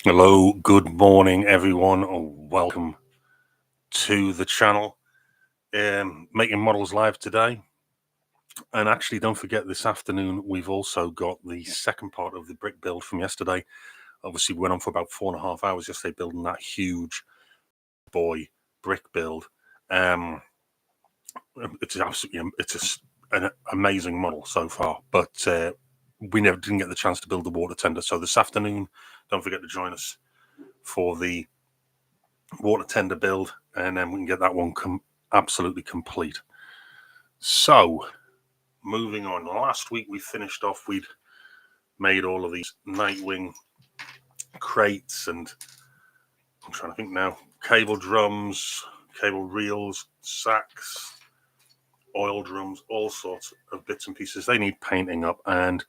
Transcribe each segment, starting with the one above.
Hello, good morning everyone, welcome to the channel. Making models live today, and actually don't forget this afternoon we've also got the second part of the brick build from yesterday. Obviously we went on for about 4.5 hours yesterday building that huge boy brick build. It's absolutely an amazing model so far, but we never didn't get the chance to build the water tender. So this afternoon, don't forget to join us for the water tender build, and then we can get that one absolutely complete. So moving on, last week we finished off, we'd made all of these Nightwing crates, and I'm trying to think now, cable drums, cable reels, sacks, oil drums, all sorts of bits and pieces. They need painting up, and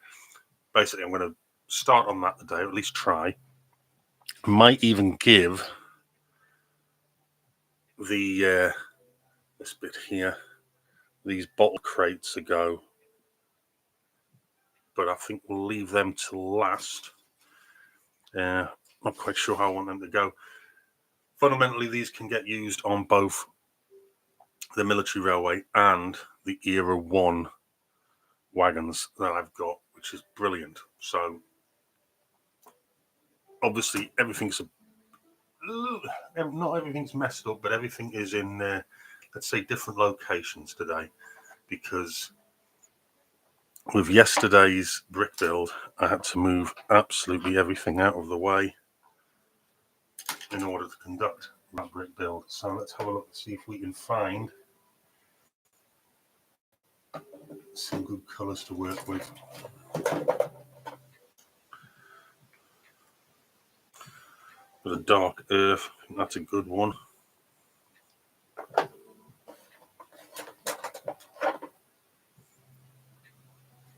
basically I'm going to start on that today, or at least try. Might even give the this bit here, these bottle crates a go, but I think we'll leave them to last. Not quite sure how I want them to go. Fundamentally, these can get used on both the military railway and the Era 1 wagons that I've got, which is brilliant. So obviously everything's not everything's messed up, but everything is in let's say different locations today, because with yesterday's brick build I had to move absolutely everything out of the way in order to conduct that brick build. So let's have a look and see if we can find some good colours to work with. With a dark earth, I think that's a good one.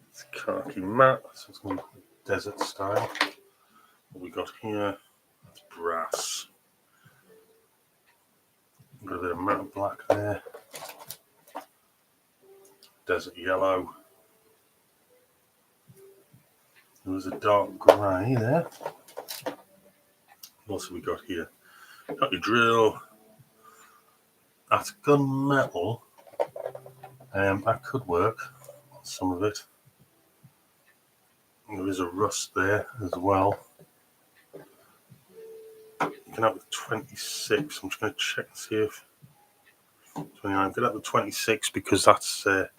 It's khaki matte, so it's going to be desert style. What we got here, that's brass. Got a bit of matte black there. Desert yellow. There was a dark grey there. What else have we got here? Got your drill. That's gunmetal. That could work on some of it. There is a rust there as well. You can have the 26. I'm just going to check and see if 29. I'm going to have the 26 because that's a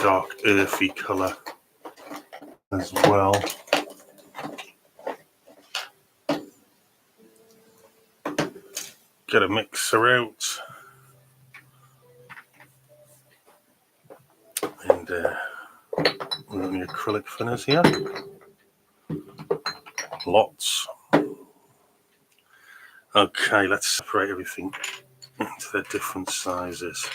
dark earthy colour as well. Get a mixer out, and we've got the acrylic thinners here. Lots. Okay, let's separate everything into their different sizes.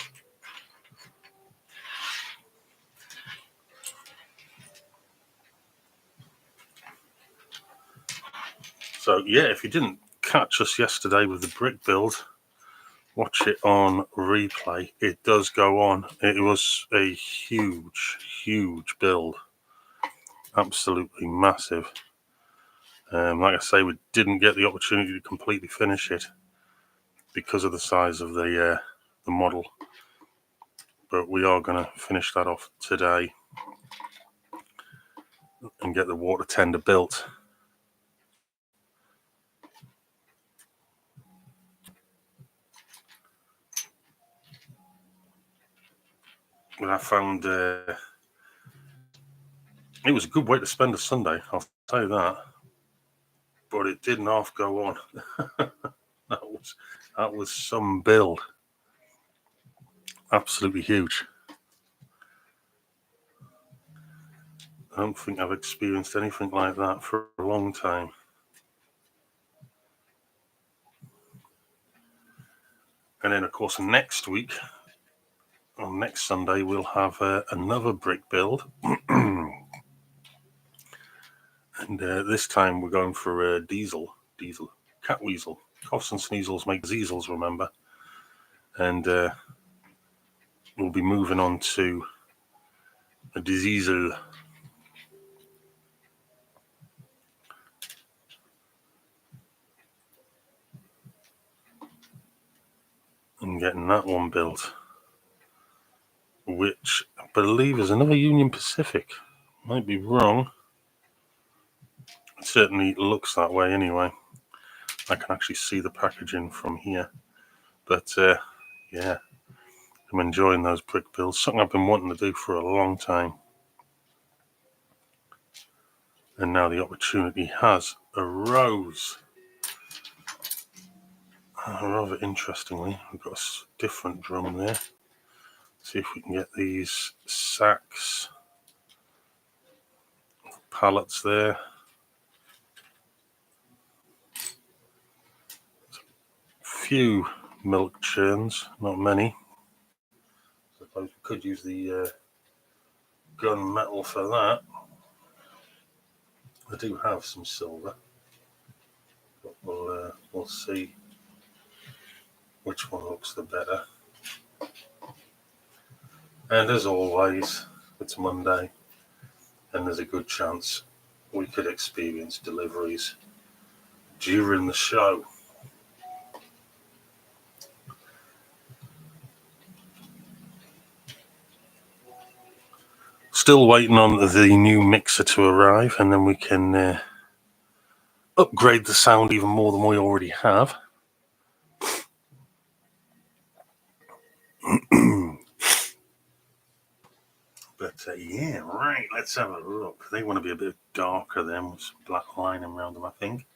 So yeah, if you didn't catch us yesterday with the brick build, watch it on replay. It does go on. It was a huge build, absolutely massive. Like I say, we didn't get the opportunity to completely finish it because of the size of the model, but we are going to finish that off today and get the water tender built. And I found it was a good way to spend a Sunday, I'll tell you that, but it didn't half go on. that was some build, absolutely huge. I don't think I've experienced anything like that for a long time. And then of course next week, on next Sunday, we'll have another brick build. And this time we're going for diesel, cat weasel. Coughs and sneezels make zeezels, remember. And we'll be moving on to a diesel. 'Cause, and getting that one built, which I believe is another Union Pacific. Might be wrong. It certainly looks that way anyway. I can actually see the packaging from here. But yeah, I'm enjoying those brick builds. Something I've been wanting to do for a long time. And now the opportunity has arose. Rather interestingly, we've got a different drum there. See if we can get these sacks, pallets there. Few milk churns, not many. I suppose we could use the gun metal for that. I do have some silver, but we'll see which one looks the better. And as always, it's Monday, and there's a good chance we could experience deliveries during the show. Still waiting on the new mixer to arrive, and then we can upgrade the sound even more than we already have. But yeah, right, let's have a look. They want to be a bit darker then, with some black lining around them, I think.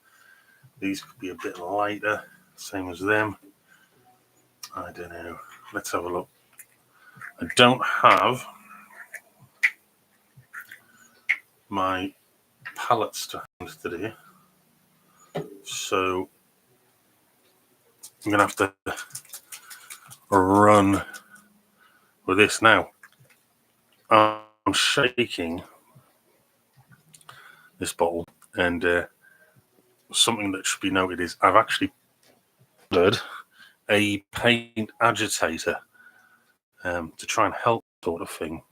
These could be a bit lighter, same as them. I don't know. Let's have a look. I don't have my pallets to hand today, so I'm going to have to run with this now. I'm shaking this bottle, and something that should be noted is I've actually ordered a paint agitator to try and help, sort of thing.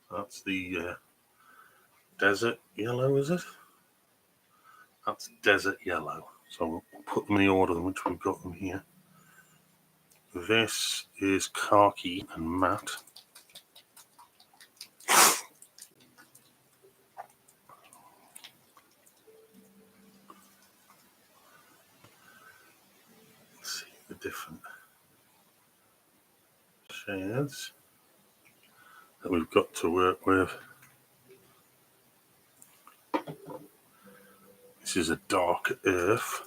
That's the desert yellow, is it? That's desert yellow. So we'll put them in the order in which we've got them here. This is khaki and matte. Let's see the different shades that we've got to work with. This is a dark earth.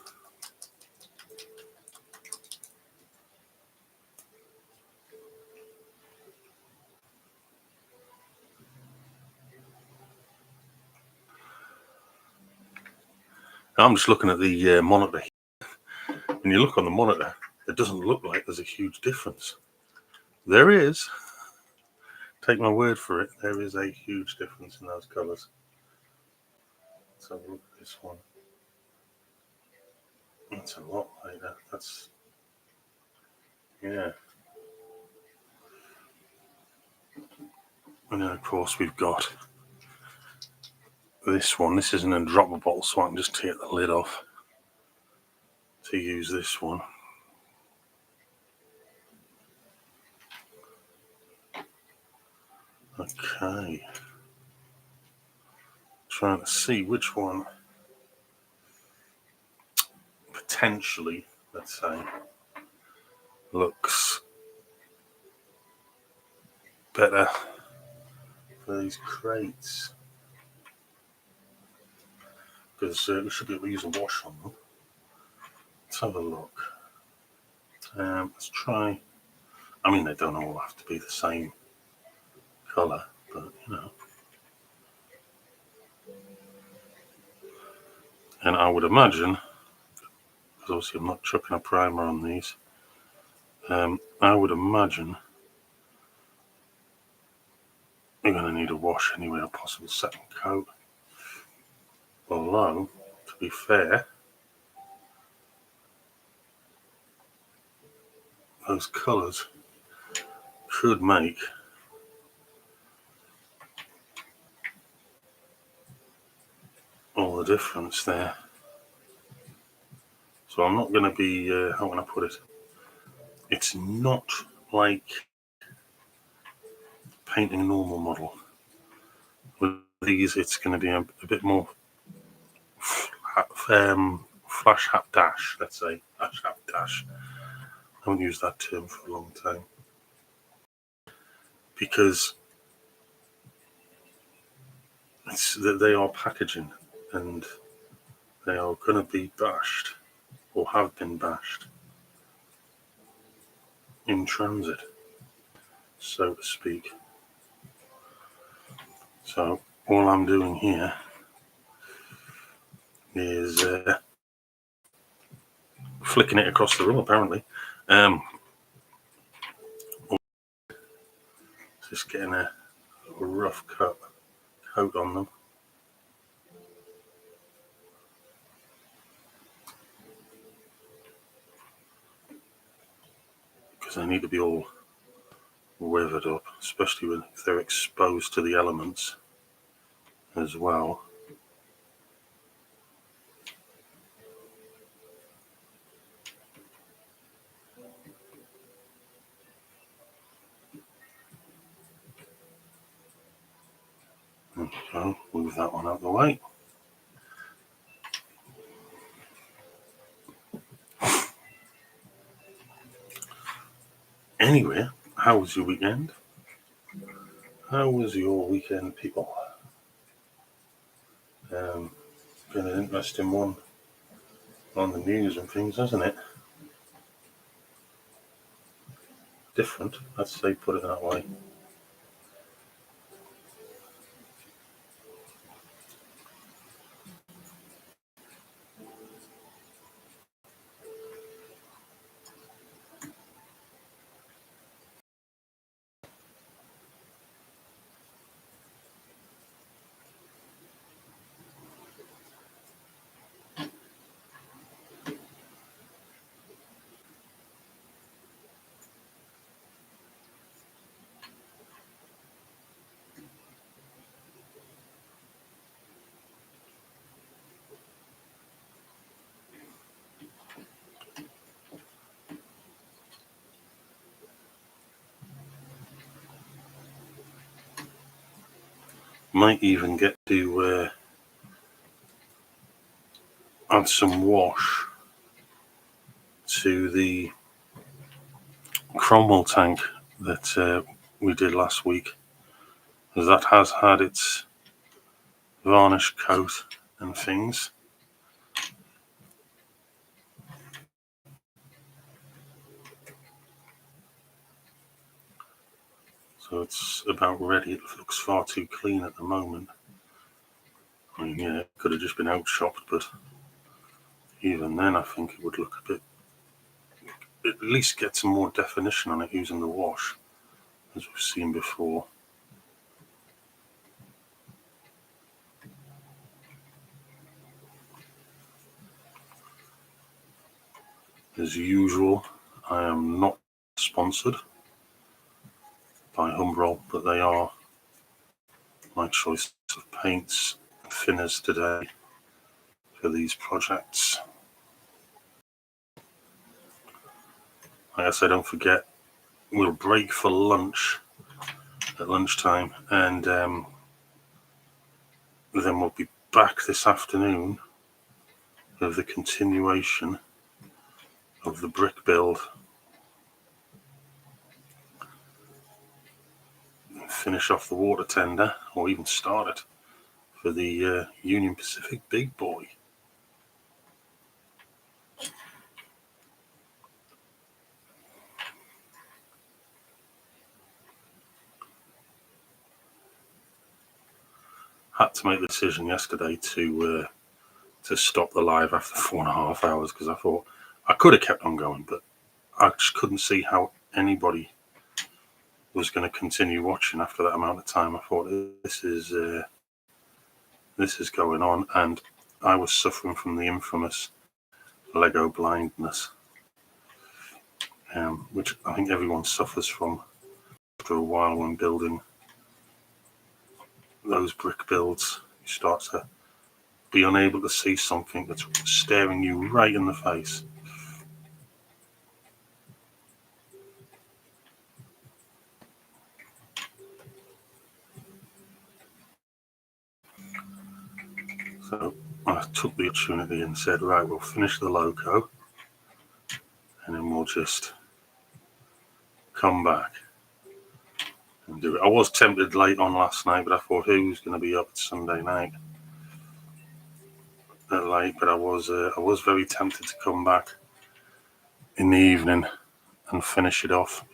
I'm just looking at the monitor. When you look on the monitor, it doesn't look like there's a huge difference. There is. Take my word for it. There is a huge difference in those colours. Let's have a look at this one. That's a lot lighter. That's, yeah. And then of course we've got this one. This isn't a dropper bottle, so I can just take the lid off to use this one. Okay. Trying to see which one potentially, let's say, looks better for these crates. Because we should be able to use a wash on them. Let's have a look. Let's try. I mean, they don't all have to be the same colour, but you know. And I would imagine, because obviously I'm not chucking a primer on these, I would imagine you're going to need a wash anyway, a possible second coat. Although, to be fair, those colours should make all the difference there. So I'm not going to be, how can I put it? It's not like painting a normal model. With these, it's going to be a bit more flash hap dash, let's say. Flash hap dash. I haven't used that term for a long time. Because they are packaging and they are going to be bashed or have been bashed in transit, so to speak. So all I'm doing here is flicking it across the room, apparently. Just getting a rough coat on them. Because they need to be all weathered up, especially when they're exposed to the elements as well. So move that one out of the way. Anyway, how was your weekend? How was your weekend, people? Been an interesting one on the news and things, hasn't it? Different, let's say, put it that way. Might even get to add some wash to the Cromwell tank that we did last week, because that has had its varnish coat and things. So it's about ready. It looks far too clean at the moment. I mean, yeah, it could have just been out chopped, but even then I think it would look a bit, at least get some more definition on it using the wash, as we've seen before. As usual, I am not sponsored by Humbrol, but they are my choice of paints and thinners today for these projects. Like I said, don't forget, we'll break for lunch at lunchtime, and then we'll be back this afternoon with the continuation of the brick build. Finish off the water tender, or even start it for the Union Pacific big boy. Had to make the decision yesterday to stop the live after 4.5 hours, because I thought I could have kept on going, but I just couldn't see how anybody was going to continue watching after that amount of time. I thought this is going on, and I was suffering from the infamous Lego blindness. which I think everyone suffers from after a while when building those brick builds. You start to be unable to see something that's staring you right in the face. So I took the opportunity and said, right, we'll finish the loco and then we'll just come back and do it. I was tempted late on last night, but I thought, who's going to be up Sunday night late? But I was very tempted to come back in the evening and finish it off.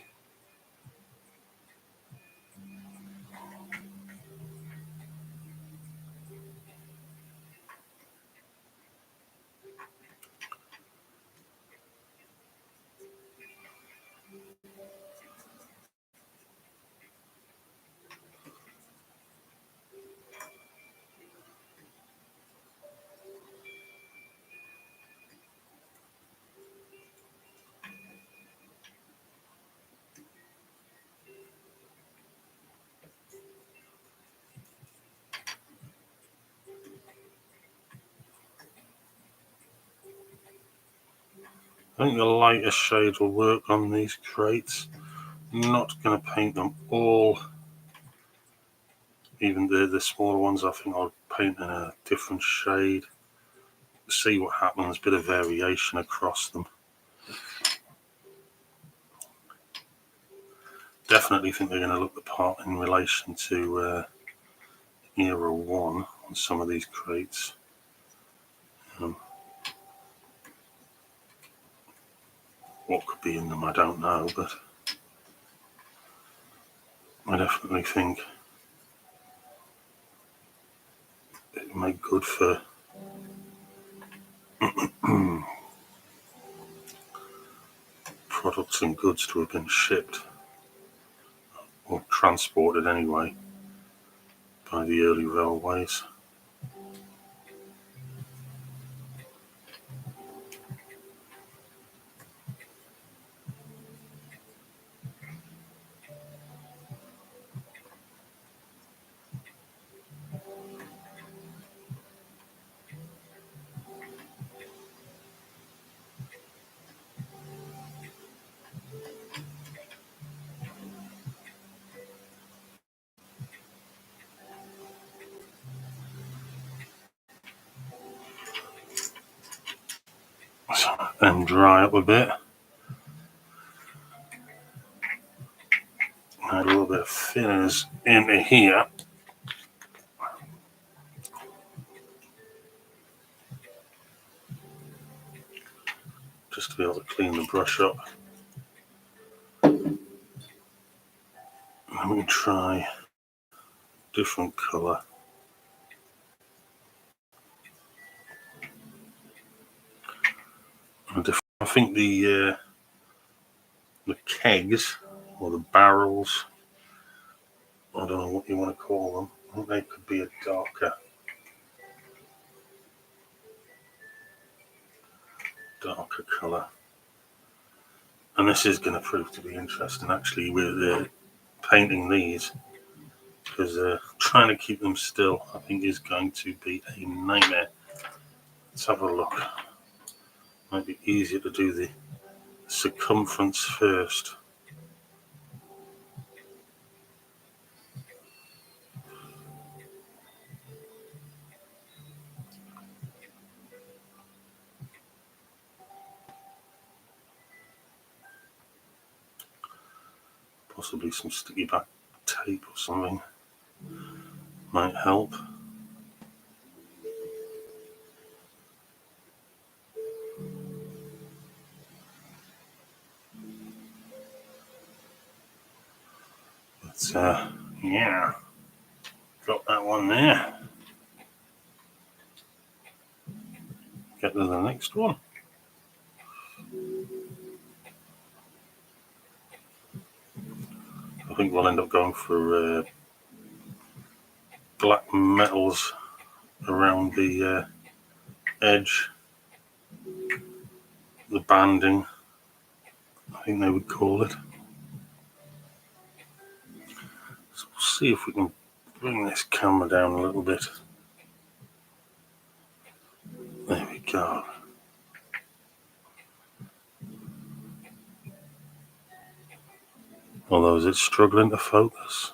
I think the lighter shade will work on these crates. I'm not going to paint them all. Even the smaller ones, I think I'll paint in a different shade. See what happens, bit of variation across them. Definitely think they're going to look the part in relation to Era 1 on some of these crates. What could be in them, I don't know, but I definitely think it would make good for products and goods to have been shipped or transported anyway by the early railways. So then dry up a bit. Add a little bit of thinners into here. Just to be able to clean the brush up. And we can try different colour. I think the kegs or the barrels, I don't know what you want to call them, I think they could be a darker colour. And this is going to prove to be interesting actually with painting these, because trying to keep them still I think is going to be a nightmare. Let's have a look. Might be easier to do the circumference first. Possibly some sticky back tape or something might help. But yeah, got that one there. Get to the next one. I think we'll end up going for black metals around the edge, the banding. I think they would call it. So we'll see if we can bring this camera down a little bit. There we go. Although, is it struggling to focus?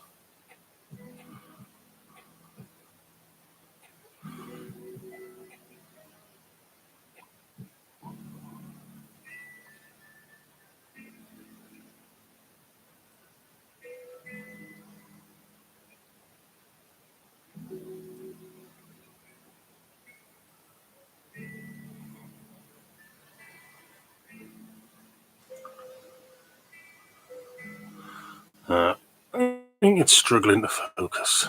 I think it's struggling to focus.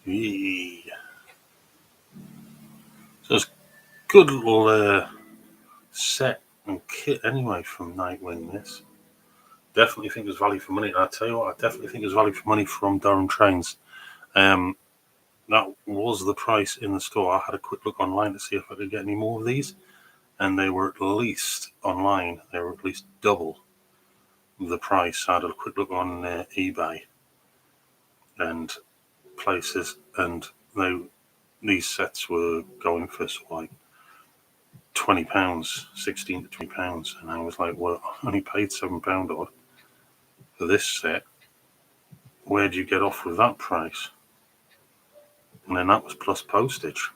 Yeah. So it's a good little set and kit anyway from Nightwing. This definitely think there's value for money. And I tell you what, I definitely think there's value for money from Durham Trains. That was the price in the store. I had a quick look online to see if I could get any more of these, and they were at least online. They were at least double the price. I had a quick look on eBay and places, and these sets were going for like £20, £16 to £20, and I was like, well, I only paid £7 odd for this set. Where do you get off with that price? And then that was plus postage.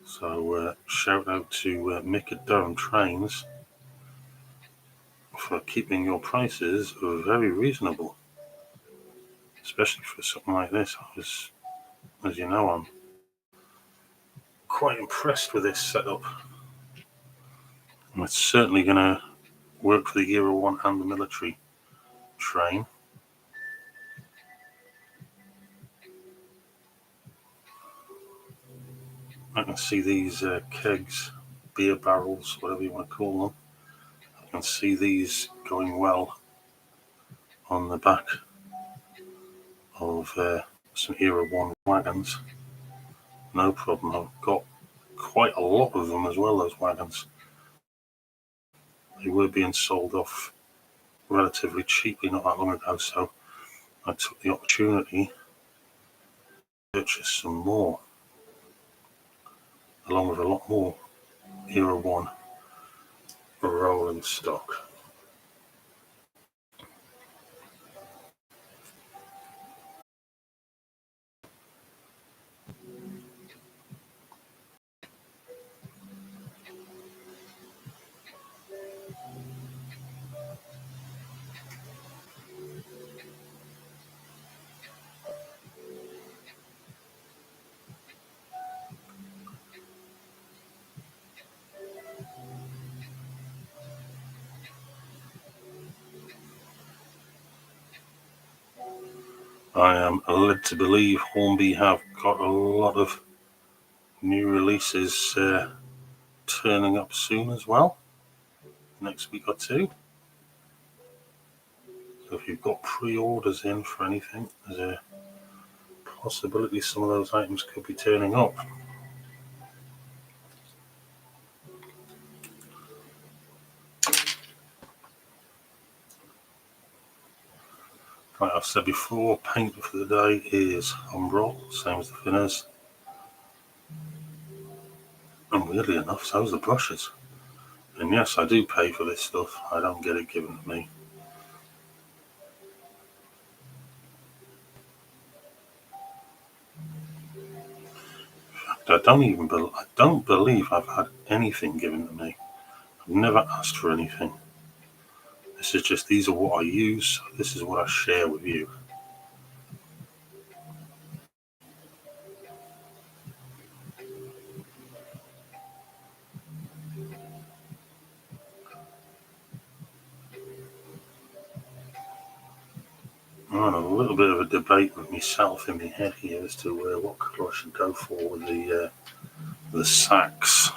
So shout out to Mick at Durham Trains for keeping your prices very reasonable, especially for something like this. As you know, I'm quite impressed with this setup. And it's certainly going to work for the Era 1 and the military train. I can see these kegs, beer barrels, whatever you want to call them. I can see these going well on the back of some Era 1 wagons. No problem. I've got quite a lot of them as well, those wagons. They were being sold off relatively cheaply not that long ago, so I took the opportunity to purchase some more, along with a lot more Era 1 rolling stock. I am led to believe Hornby have got a lot of new releases turning up soon as well, next week or two. So if you've got pre-orders in for anything, there's a possibility some of those items could be turning up. Like I've said before, paint for the day is Umbral, same as the thinners. And weirdly enough, so's the brushes. And yes, I do pay for this stuff. I don't get it given to me. In fact, I don't believe I've had anything given to me. I've never asked for anything. These are what I use. This is what I share with you. I'm on a little bit of a debate with myself in my head here as to what colour I should go for with the sacks.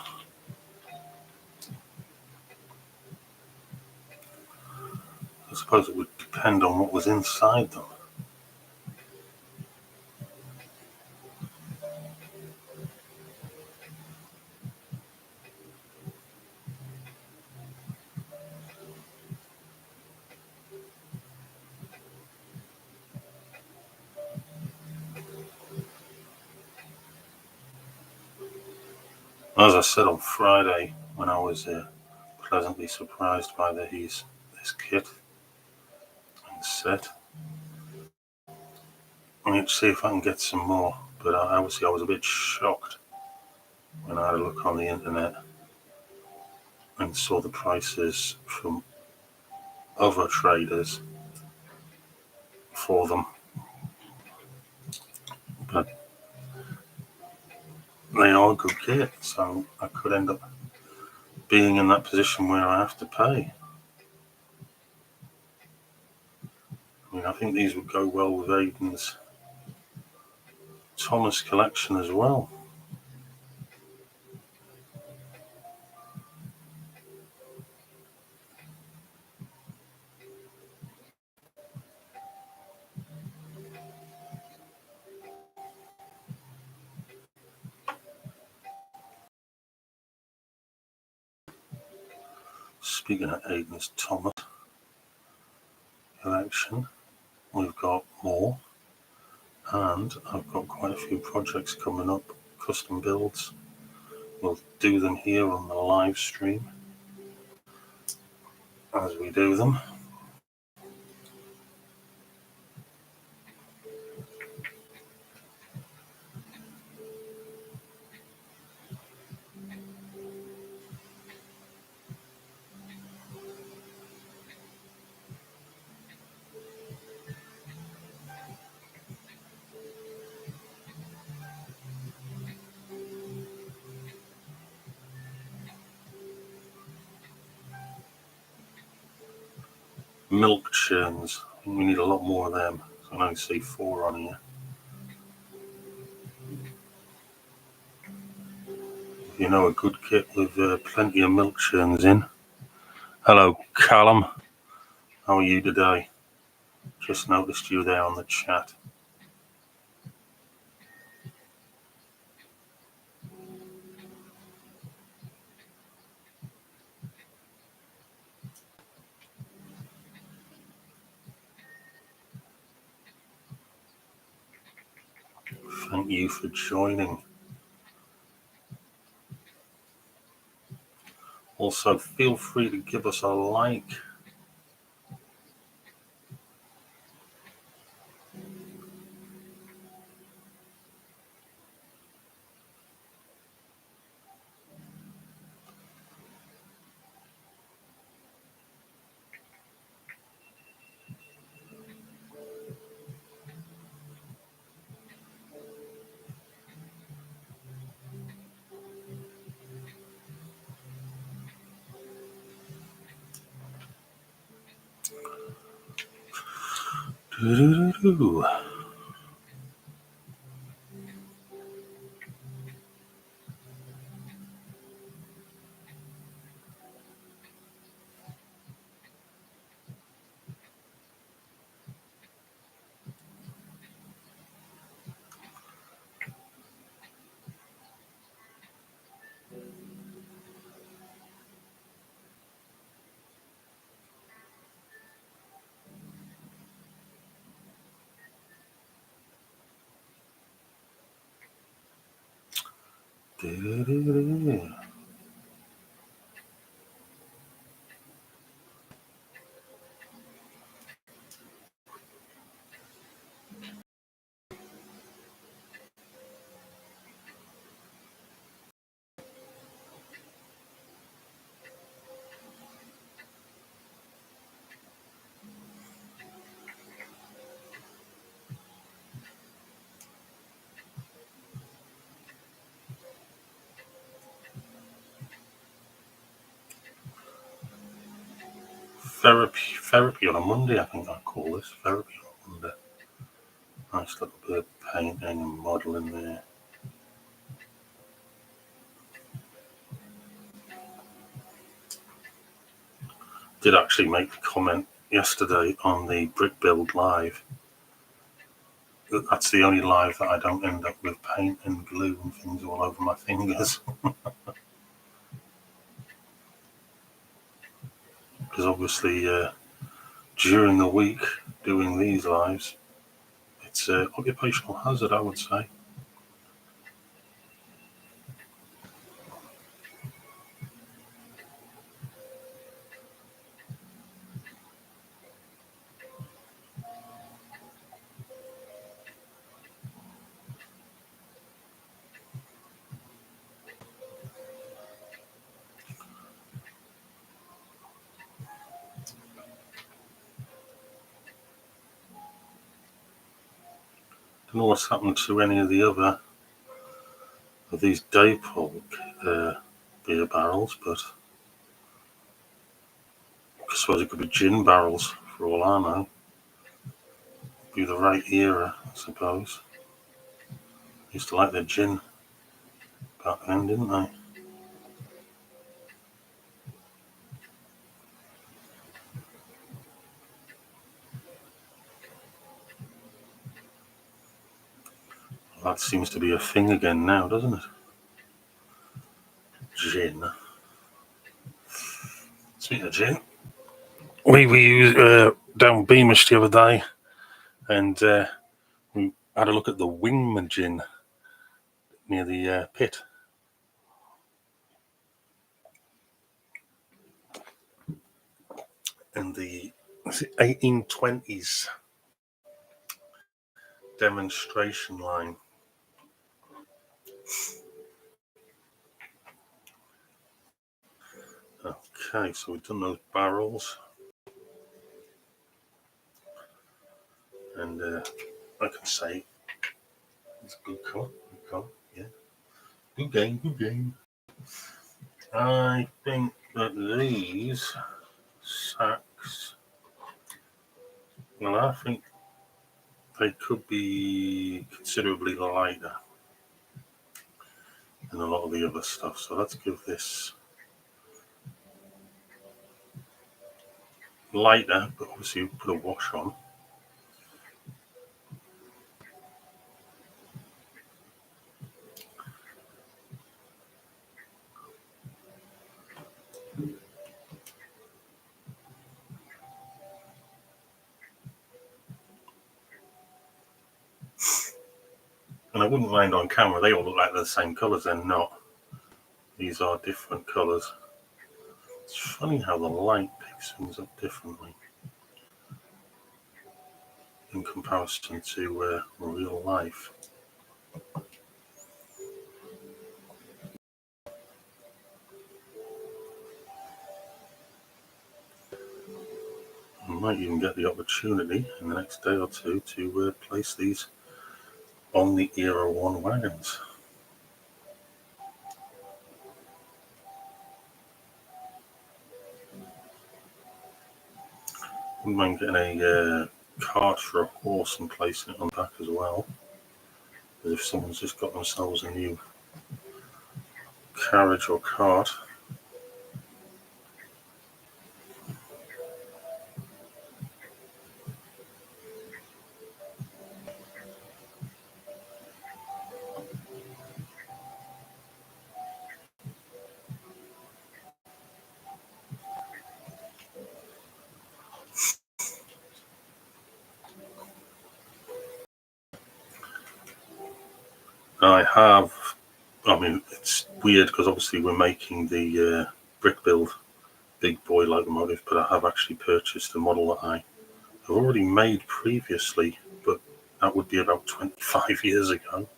I suppose it would depend on what was inside them. As I said on Friday, when I was pleasantly surprised by this kit and set, I need to see if I can get some more. But obviously I was a bit shocked when I had a look on the internet and saw the prices from other traders for them. But they are a good kit, so I could end up being in that position where I have to pay. I mean, I think these would go well with Aidans Thomas collection as well. Speaking of Aidans Thomas collection, we've got more, and I've got quite a few projects coming up, custom builds. We'll do them here on the live stream as we do them. Milk churns, we need a lot more of them. So I only see 4 on here. If you know a good kit with plenty of milk churns in. Hello, Callum. How are you today? Just noticed you there on the chat. Thank you for joining. Also, feel free to give us a like. Doo-doo-doo-doo. Doo-doo-doo-doo. therapy on a Monday, I think I call this. Therapy on a Monday. Nice little bit of painting and modelling there. Did actually make the comment yesterday on the Brick Build Live. That's the only live that I don't end up with paint and glue and things all over my fingers. Because obviously during the week doing these lives, it's an occupational hazard, I would say. Don't know what's happened to any of the other of these Daypole beer barrels, but I suppose it could be gin barrels for all I know. Be the right era, I suppose. Used to like their gin back then, didn't they? That seems to be a thing again now, doesn't it? Gin. Speaking of gin, we used down Beamish the other day, and we had a look at the Wingman gin near the pit. And the 1820s demonstration line. Okay, so we've done those barrels. And I can say it's a good call, yeah. Good game. I think that these sacks, well, I think they could be considerably lighter than a lot of the other stuff. So let's give this lighter, but obviously put a wash on. And I wouldn't mind on camera, they all look like they're the same colours. They're not. These are different colours. It's funny how the light picks things up differently in comparison to real life. I might even get the opportunity in the next day or two to place these on the Era 1 wagons. Wouldn't mind getting a cart for a horse and placing it on the back as well. As if someone's just got themselves a new carriage or cart. I mean, it's weird because obviously we're making the brick build big boy locomotive, but I have actually purchased a model that I have already made previously, but that would be about 25 years ago,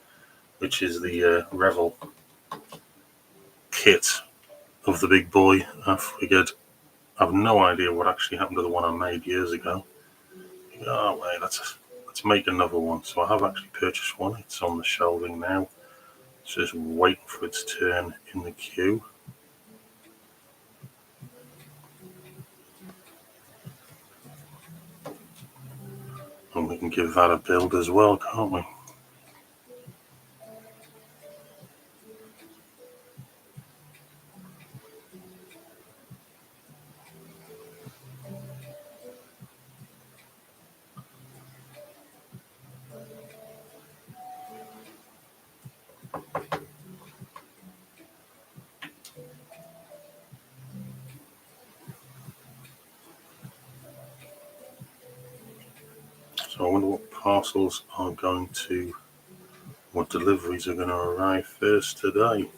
which is the Revel kit of the big boy. I figured I have no idea what actually happened to the one I made years ago. Oh wait, let's make another one. So I have actually purchased one. It's on the shelving now. It's just waiting for its turn in the queue. And we can give that a build as well, can't we? So I wonder what parcels are going to, what deliveries are going to arrive first today.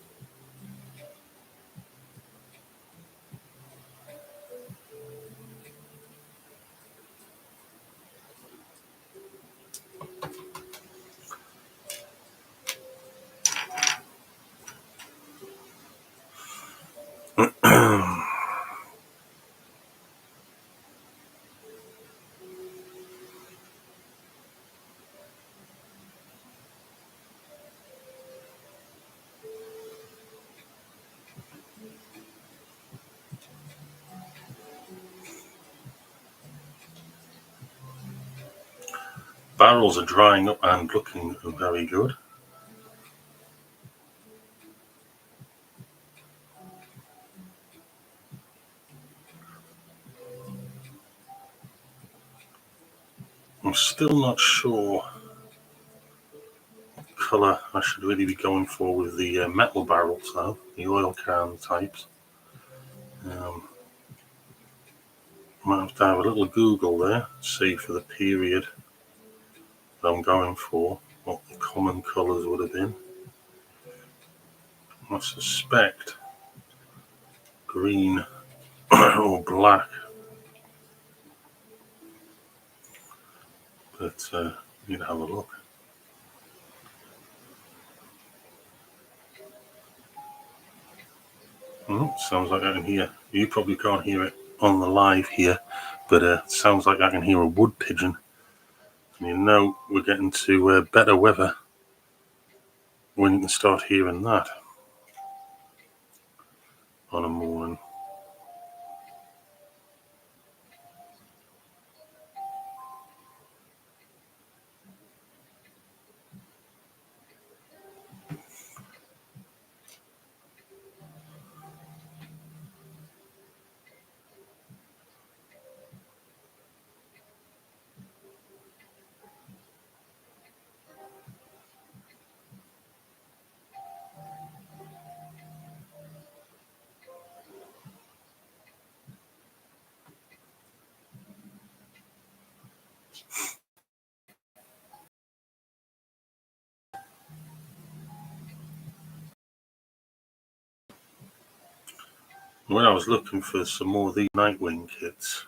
Barrels are drying up and looking very good. I'm still not sure what colour I should really be going for with the metal barrels though, the oil can types. Might have to have a little Google there, see for the period that I'm going for, what the common colours would have been. I suspect green or black, but need to have a look. Sounds like I can hear, you probably can't hear it on the live here, but sounds like I can hear a wood pigeon. And you know we're getting to better weather when you can start hearing that on a morning. When I was looking for some more of these Nightwing kits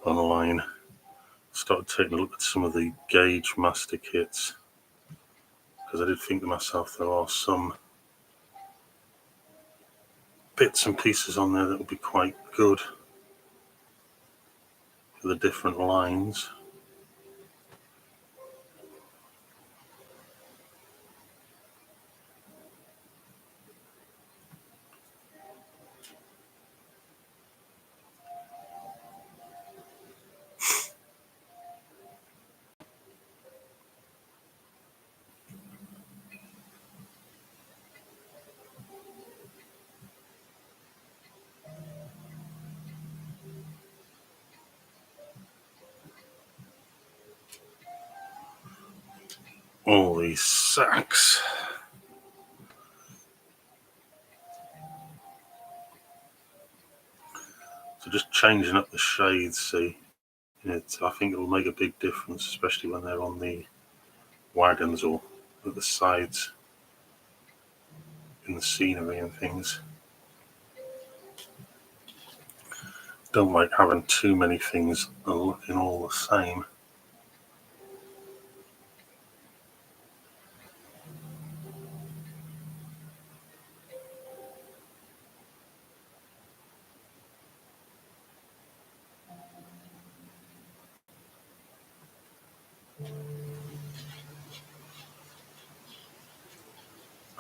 online, I started taking a look at some of the Gauge Master kits, because I did think to myself there are some bits and pieces on there that would be quite good for the different lines. All these sacks. So just changing up the shades, see, I think it'll make a big difference, especially when they're on the wagons or at the sides in the scenery and things. Don't like having too many things looking all the same.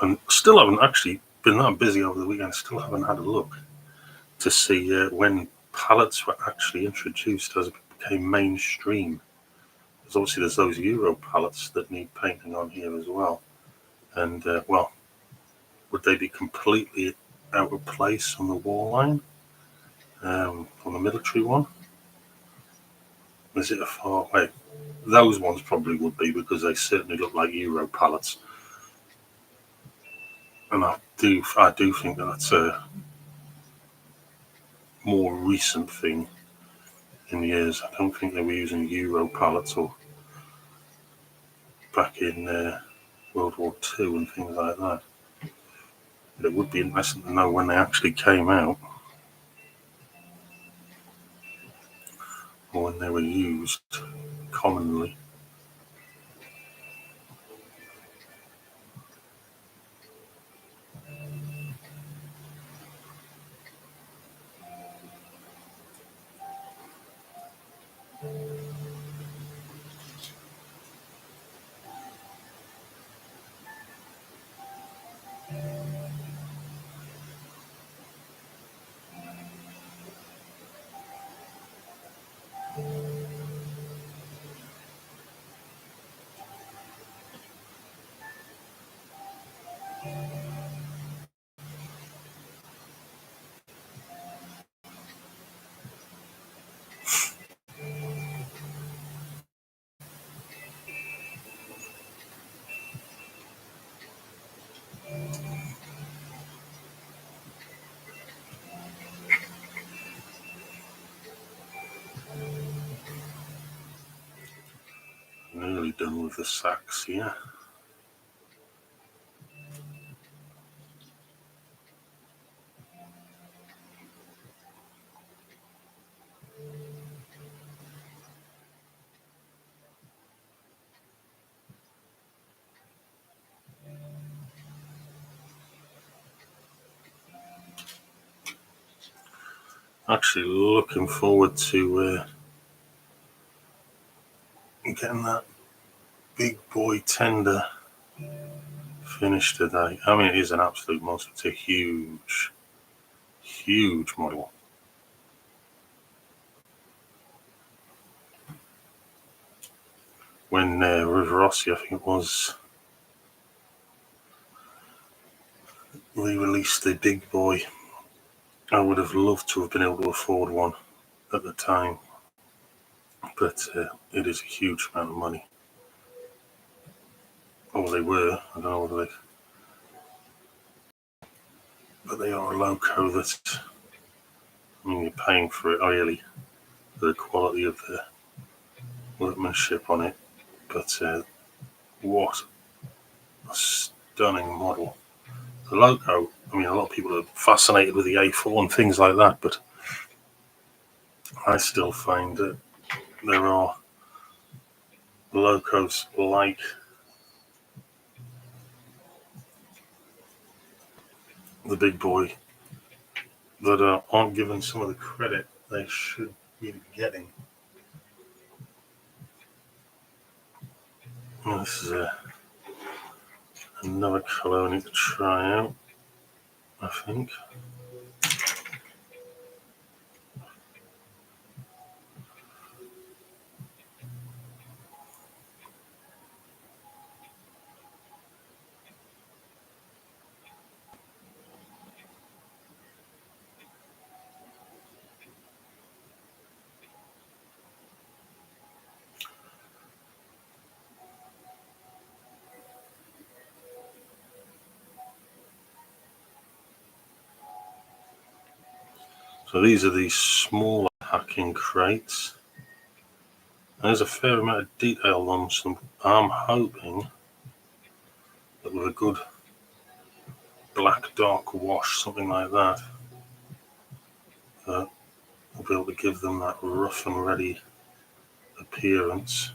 And still haven't actually been that busy over the weekend, still haven't had a look to see when pallets were actually introduced as it became mainstream Because obviously there's those Euro pallets that need painting on here as well. And, well, would they be completely out of place on the wall line? On the military one? Is it a far away? Those ones probably would be, because they certainly look like Euro pallets. And I do think that that's a more recent thing in years. I don't think they were using Euro pallets or back in World War II and things like that. But it would be interesting to know when they actually came out, or when they were used commonly. Nearly done with the sacks here. Actually looking forward to getting that big boy tender finished today. I mean, it is an absolute monster. It's a huge, huge model. When Rivarossi, I think it was, re-released the big boy, I would have loved to have been able to afford one at the time, but it is a huge amount of money. Or they were, I don't know whether they, but they are a loco that, I mean, you're paying for it really, for the quality of the workmanship on it, but what a stunning model. The loco, I mean, a lot of people are fascinated with the A4 and things like that, but I still find that there are locos like the big boy that aren't given some of the credit they should be getting. Well, this is another colour I need to try out, I think. So these are the smaller hacking crates. There's a fair amount of detail on some. I'm hoping that with a good black dark wash, something like that, we'll be able to give them that rough and ready appearance.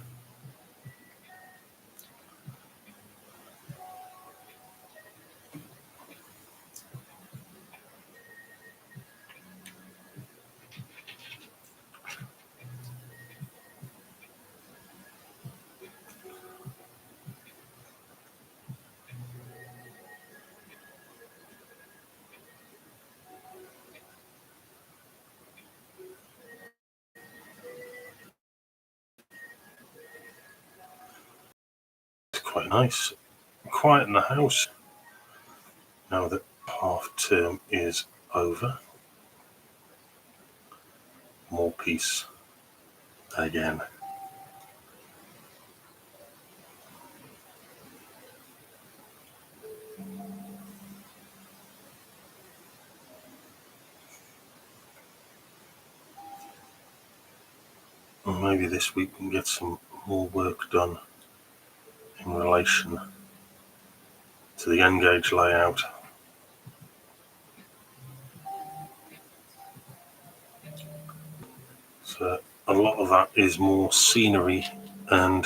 quite nice. Quiet in the house now that half term is over. More peace again. And maybe this week we can get some more work done in relation to the end gauge layout. So a lot of that is more scenery and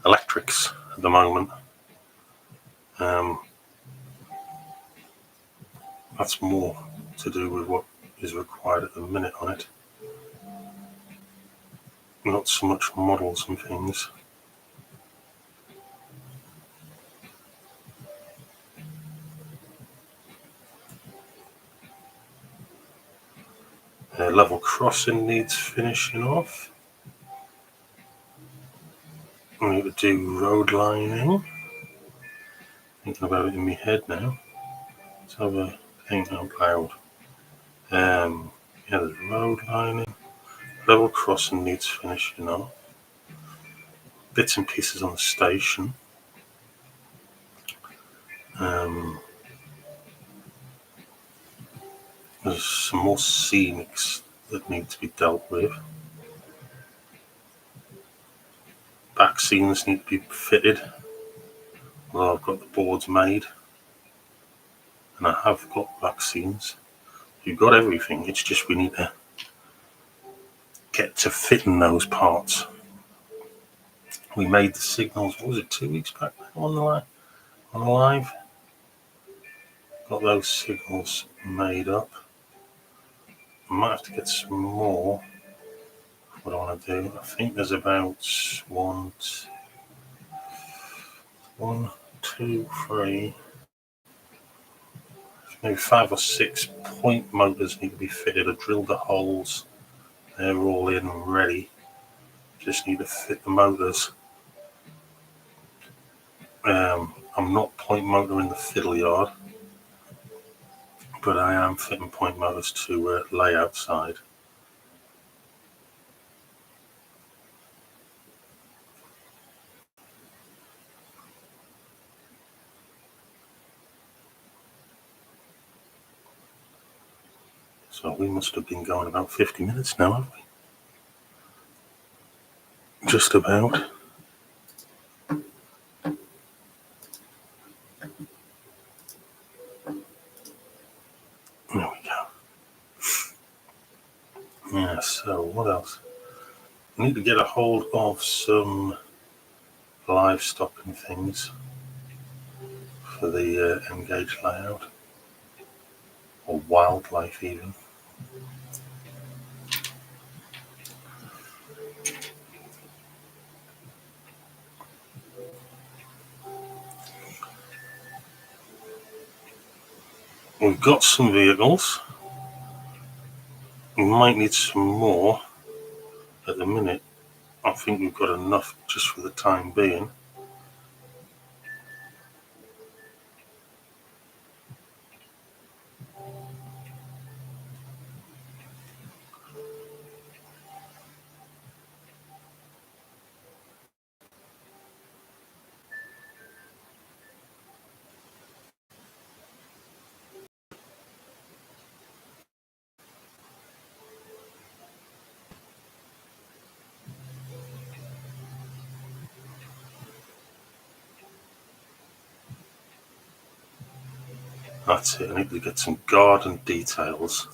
electrics at the moment. That's more to do with what is required at the minute on it. Not so much models and things. Level crossing needs finishing off. I need to do road lining. Thinking about it in my head now. Let's have a think out loud. Yeah, there's road lining. Level crossing needs finishing off. Bits and pieces on the station. There's some more scenics that need to be dealt with. Back scenes need to be fitted. Well, I've got the boards made. And I have got back scenes. You've got everything. It's just we need to get to fitting those parts. We made the signals, what was it, 2 weeks back on the live? Got those signals made up. I might have to get some more. What I want to do, I think there's about one, two, three, maybe 5 or 6 point motors need to be fitted. I drilled the holes. They're all in and ready. Just need to fit the motors. I'm not point motor in the fiddle yard, but I am fitting point motors to lay outside. So we must have been going about 50 minutes now, haven't we? Just about. There we go. Yeah, so what else? I need to get a hold of some livestock and things for the N-gauge layout, or wildlife even. We've got some vehicles. We might need some more at the minute. I think we've got enough just for the time being. That's it. I need to get some garden details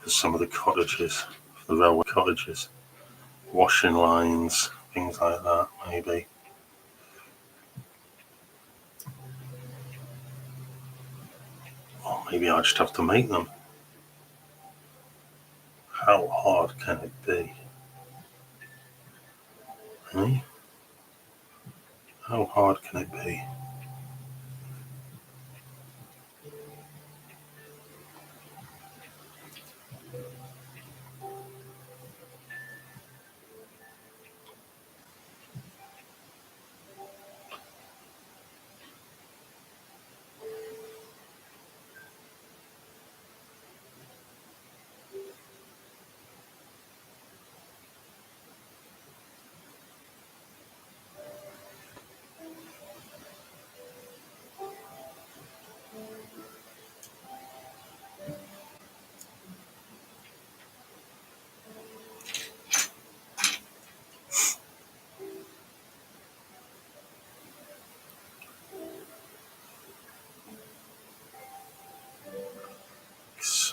for some of the cottages, for the railway cottages. Washing lines, things like that, maybe. Or maybe I just have to make them. How hard can it be? Eh? How hard can it be?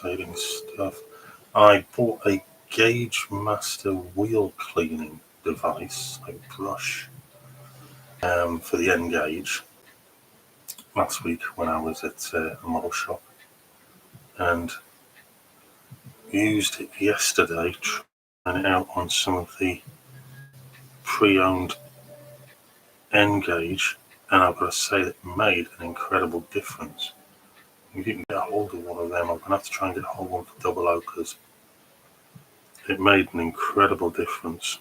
exciting stuff. I bought a Gauge Master wheel cleaning device, a brush, for the N gauge last week when I was at a model shop, and used it yesterday trying it out on some of the pre-owned N gauge, and I've got to say it made an incredible difference. If you can get a hold of one of them, I'm going to have to try and get a hold of one for double O, because it made an incredible difference.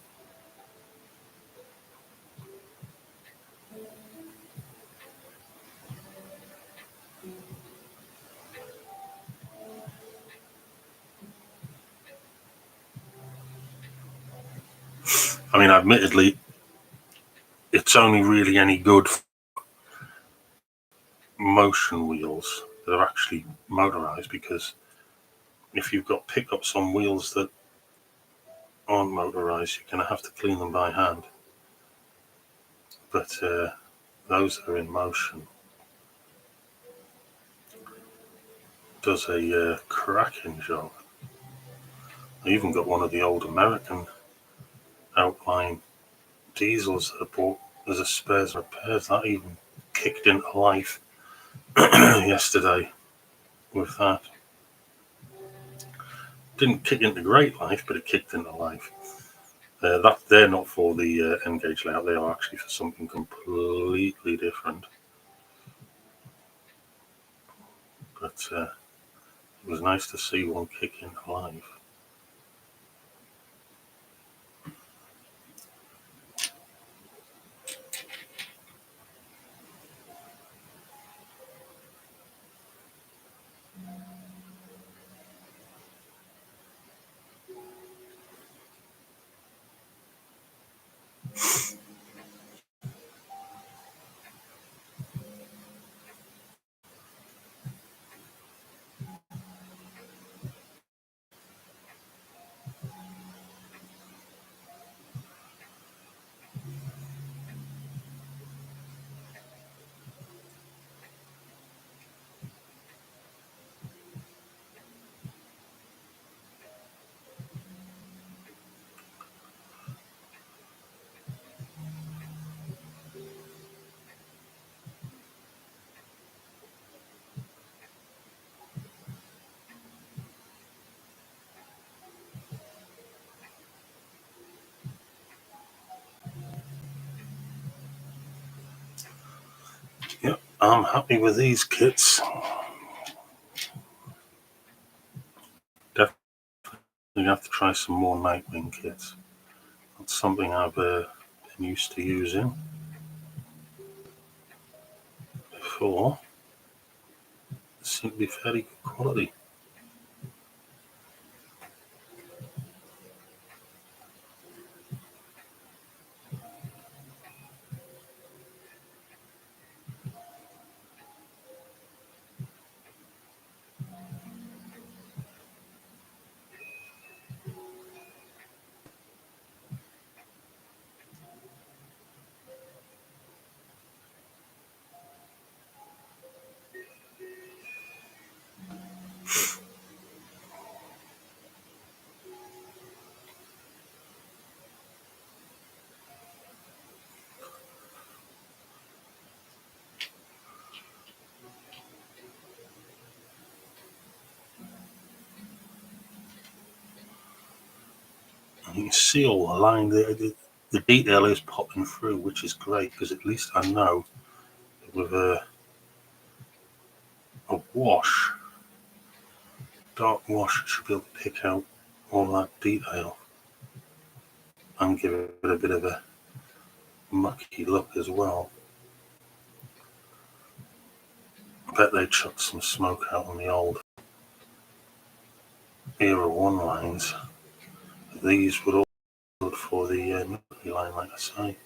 I mean, admittedly, it's only really any good for motion wheels that are actually motorized, because if you've got pickups on wheels that aren't motorized, you're going to have to clean them by hand. But those that are in motion does a cracking job. I even got one of the old American outline diesels that I bought as a spares and repairs. That even kicked into life yesterday with that. Didn't kick into great life, but it kicked into life. They're not for the N-gauge layout. They are actually for something completely different. But it was nice to see one kick into life. Yep, I'm happy with these kits. Definitely have to try some more Nightwing kits. That's something I've been used to using before. They seem to be fairly good quality. And you can see all the line there. The detail is popping through, which is great, because at least I know that with a wash, dark wash, should be able to pick out all that detail and give it a bit of a mucky look as well. I bet they chucked some smoke out on the old Era 1 lines. These would all be good for the Nutley line, like I say.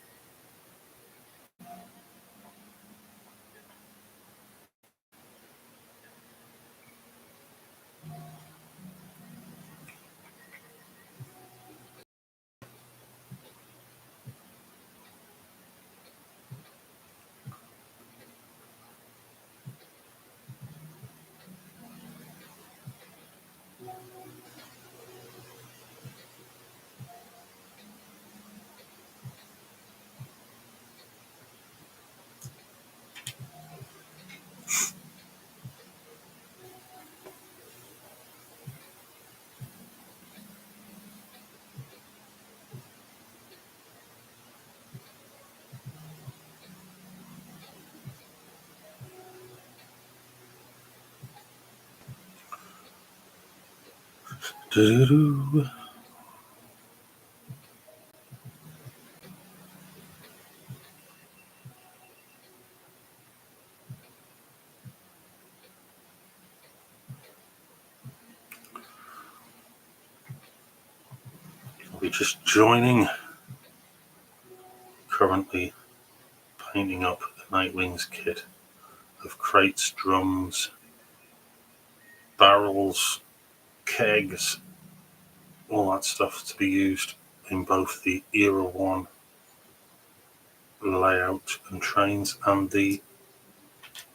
Do-do-do. We're just joining. Currently painting up the Nightwings kit of crates, drums, barrels, kegs, all that stuff to be used in both the Era 1 layout and trains and the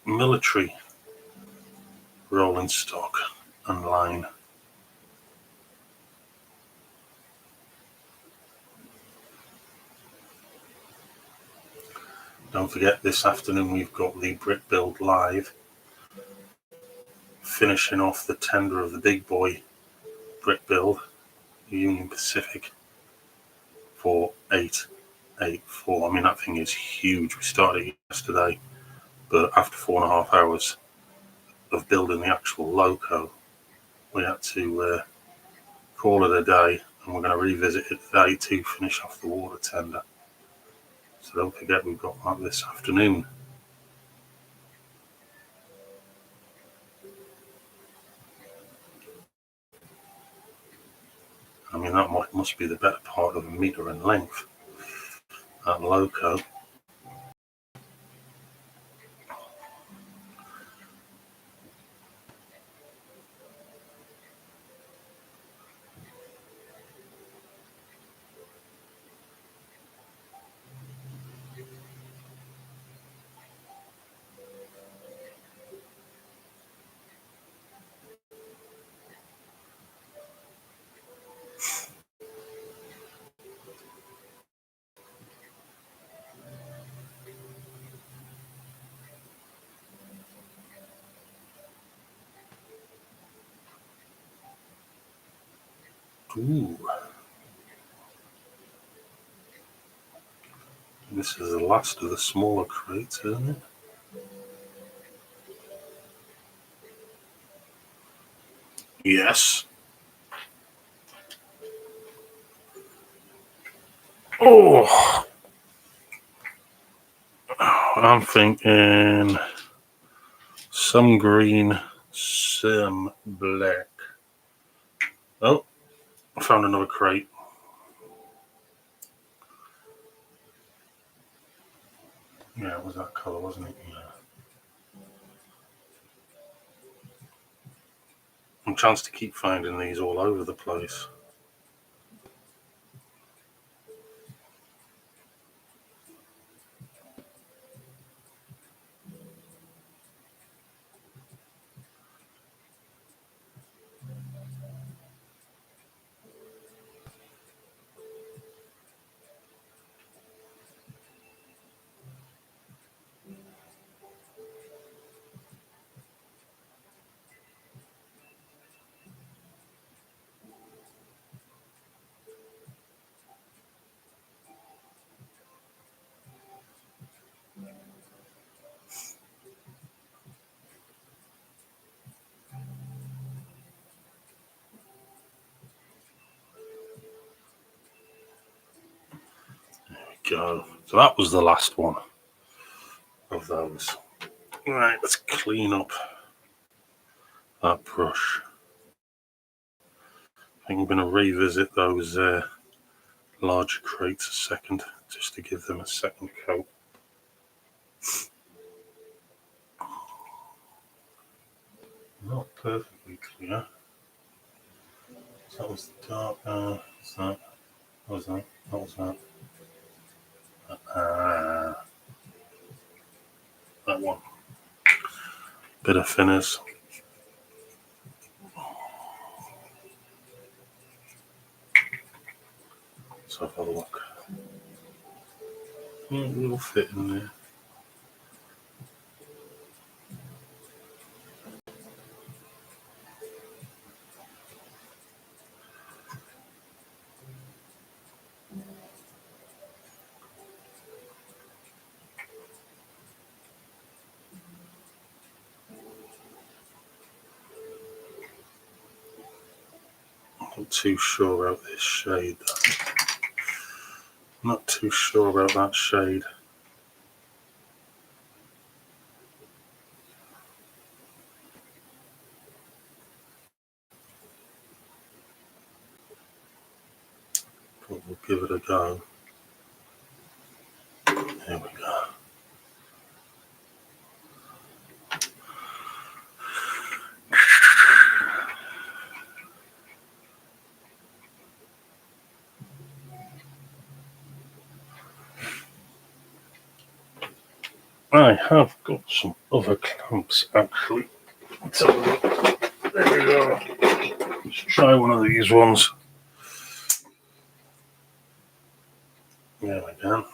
military rolling stock and line. Don't forget, this afternoon we've got the Brick Build live, finishing off the tender of the big boy brick build, Union Pacific, for 884. I mean, that thing is huge. We started yesterday, but after 4.5 hours of building the actual loco, we had to call it a day, and we're going to revisit it today to finish off the water tender. So don't forget, we've got that this afternoon. I mean, that must be the better part of a metre in length, that loco. Ooh. This is the last of the smaller crates, isn't it? Yes. Oh, I'm thinking some green, some black. Oh, I found another crate. Yeah, it was that colour, wasn't it? Yeah. I'm chance to keep finding these all over the place. Go. So that was the last one of those. Right, let's clean up that brush. I think I'm going to revisit those larger crates a second, just to give them a second coat. Not perfectly clear. So that was the dark. What's that? What was that? What was that? That one. Bit of thinners. Let's have a look. It will fit in there. Not too sure about this shade though. Not too sure about that shade. But we'll give it a go. There we go. I have got some other clamps actually. Let's have a look. There we go. Let's try one of these ones. There we go.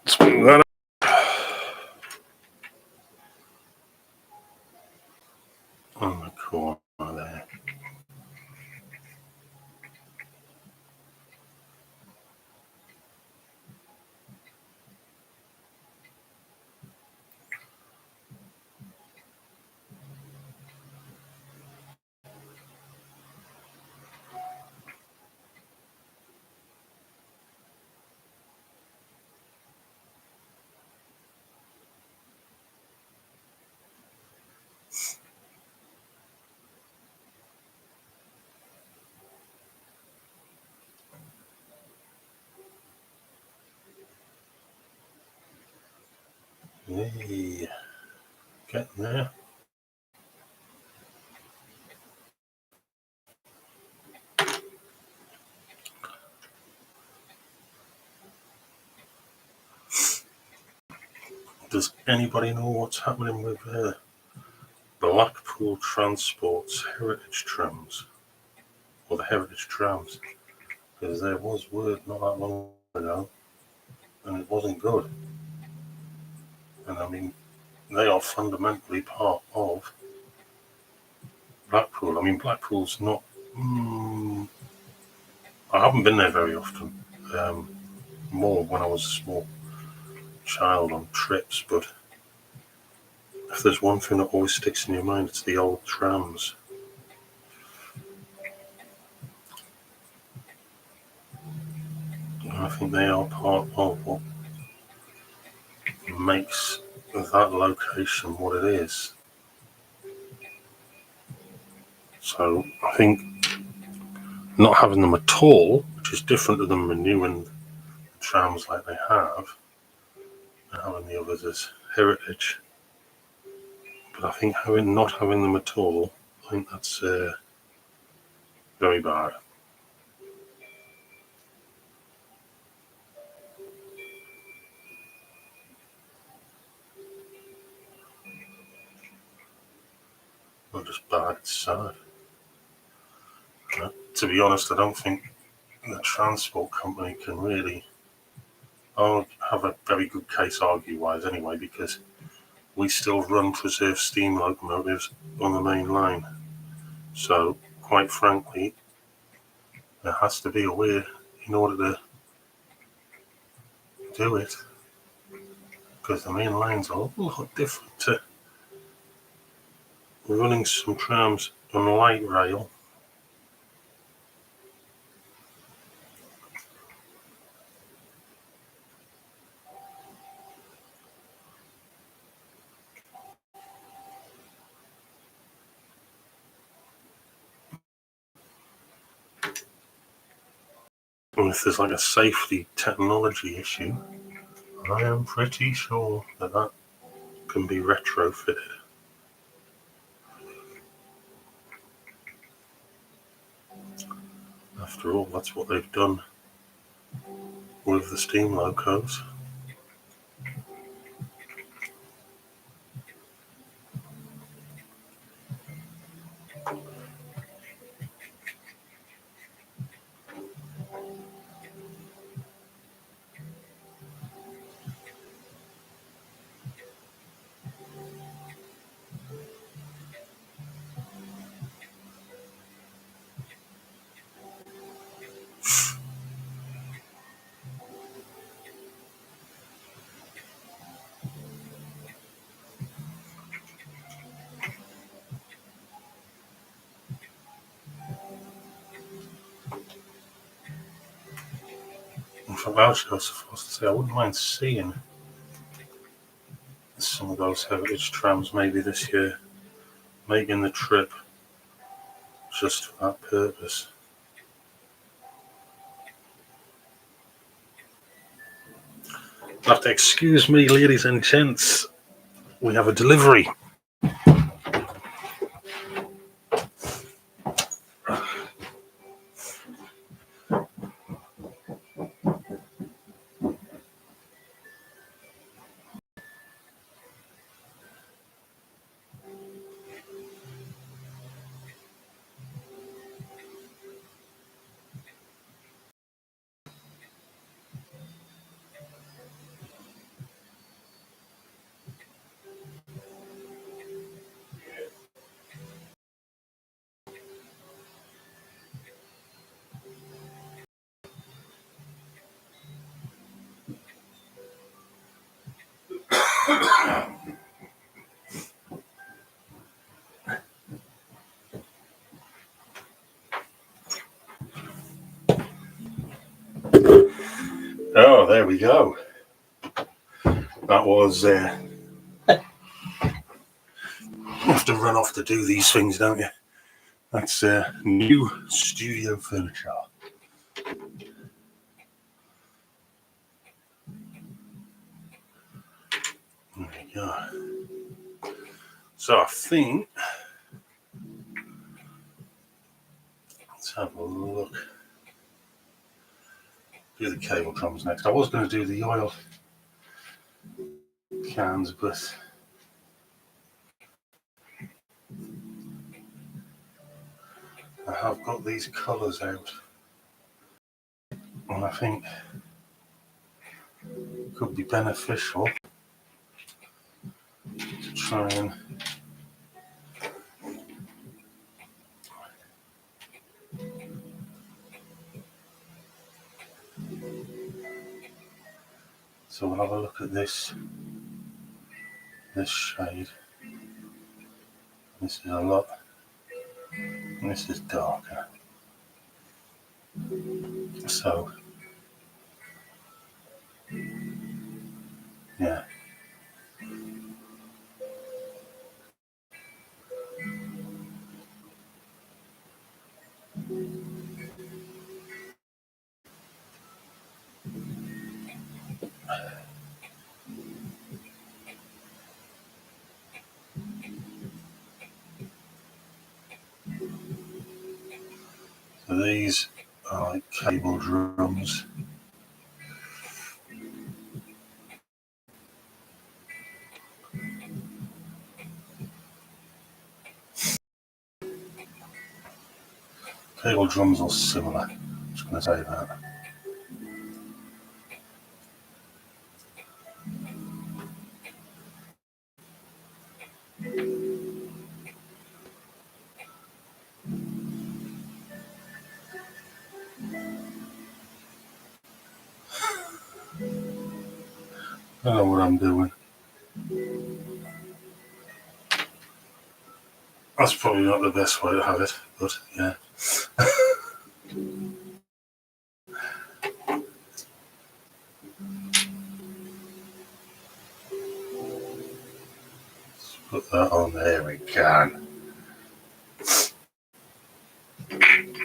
Swing that on the corner there. Hey, getting there. Does anybody know what's happening with Blackpool Transport's heritage trams? Or the heritage trams? Because there was word not that long ago, and it wasn't good. And I mean, they are fundamentally part of Blackpool. I mean, Blackpool's not. I haven't been there very often. More when I was a small child on trips, but if there's one thing that always sticks in your mind, it's the old trams. And I think they are part of what makes that location what it is. So I think not having them at all, which is different to them renewing the trams like they have, and having the others as heritage. But I think not having them at all, I think that's very bad. Not just bad, it's sad. To be honest, I don't think the transport company can really have a very good case argue-wise anyway, because we still run preserved steam locomotives on the main line. So, quite frankly, there has to be a way in order to do it, because the main line's a lot different to running some trams on light rail. And if there's like a safety technology issue, I am pretty sure that can be retrofitted. After all, that's what they've done with the steam locos. In fact, I was supposed to say I wouldn't mind seeing some of those heritage trams maybe this year, making the trip just for that purpose. You have to excuse me, ladies and gents. We have a delivery. Oh, there we go. That was. You have to run off to do these things, don't you? That's new studio furniture. There we go. So I think. Let's have a look. Do the cable drums next. I was going to do the oil cans, but I have got these colours out, and I think it could be beneficial to try and so we'll have a look at this shade. This is a lot, and this is darker. So yeah. So these are like cable drums. Cable drums are similar. I'm just going to say that. I don't know what I'm doing. That's probably not the best way to have it, but yeah. Let's put that on. There we go.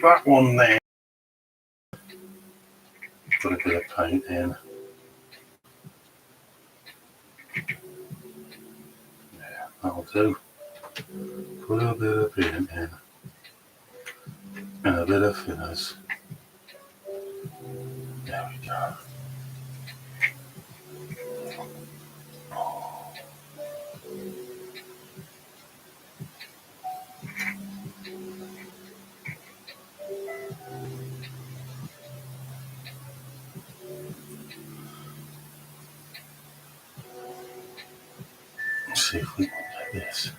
That one there. Put a bit of paint in. Yeah, that'll do. Put a bit of paint in. And a bit of thinners. go. Let's see if we can get this.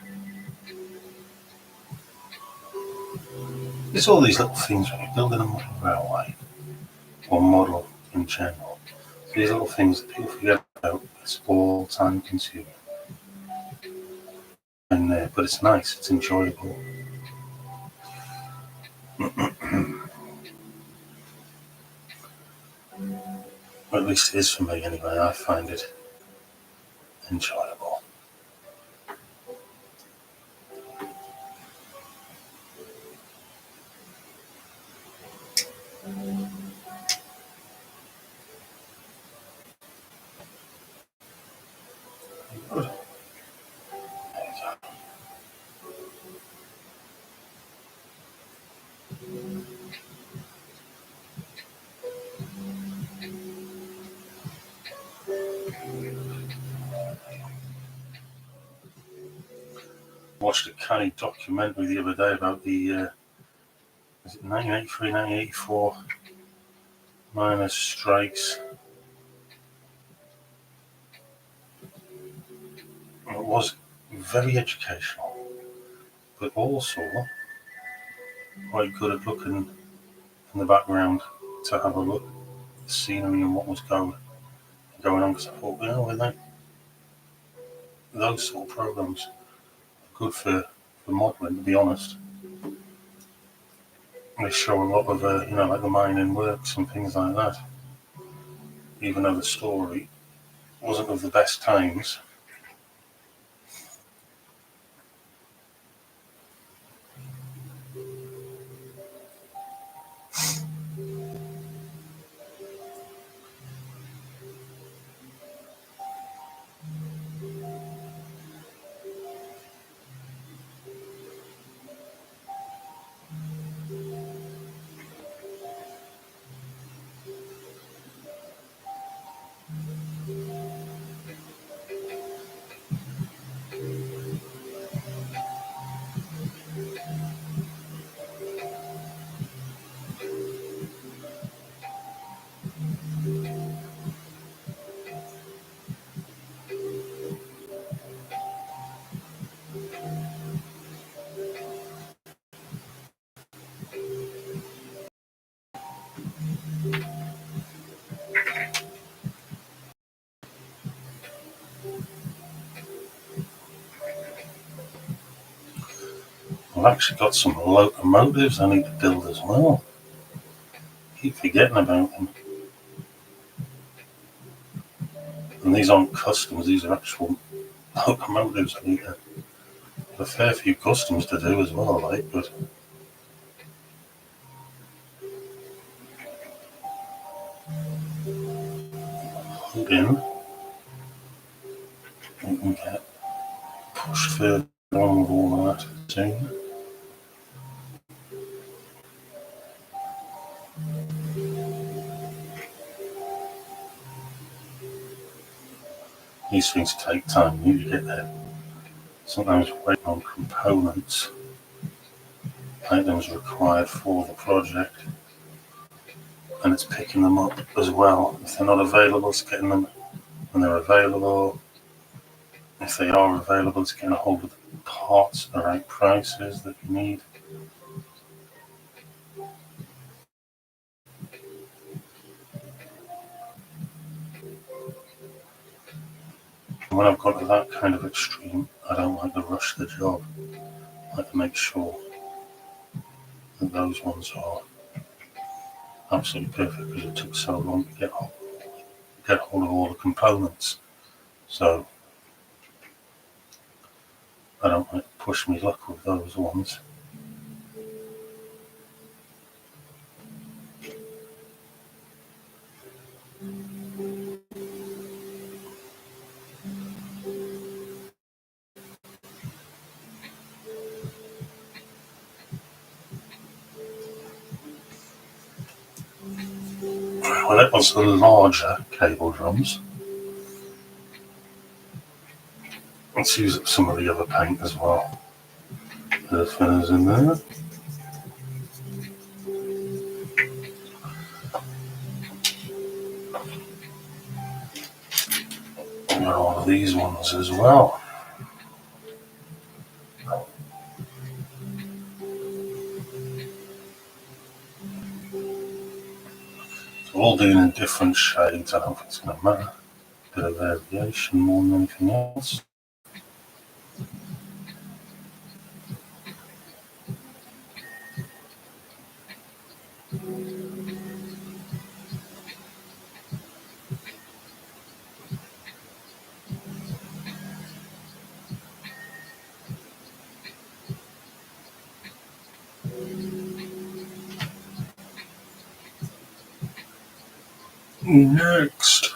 There's all these little things when you're building a model railway or model in general. These little things that people forget about. It's all time consuming. And but it's nice, it's enjoyable. Or at least it is for me anyway. I find it enjoyable. Good. There you go. Watched a canny documentary the other day about the is it 1983, 1984 miners' strikes. It was very educational, but also quite good at looking in the background to have a look at the scenery and what was going on. Because I thought, with those sort of programs are good for modelling, to be honest. They show a lot of, like the mining works and things like that. Even though the story wasn't of the best times. I've actually got some locomotives I need to build as well. Keep forgetting about them. And these aren't customs, these are actual locomotives. I need a fair few customs to do as well, but hoping we can get pushed further on with all of that soon. These things take time, you need to get there. Sometimes waiting on components, items required for the project, and it's picking them up as well. If they're not available, it's getting them when they're available. If they are available, it's getting a hold of the parts at the right prices that you need. When I've got to that kind of extreme, I don't like to rush the job. I like to make sure that those ones are absolutely perfect because it took so long to get hold of all the components. So I don't like to push my luck with those ones. Well, that was the larger cable drums. Let's use up some of the other paint as well. The thinners in there. And all of these ones as well. So all doing in different shades. I don't think it's going to matter. A bit of variation more than anything else. Next.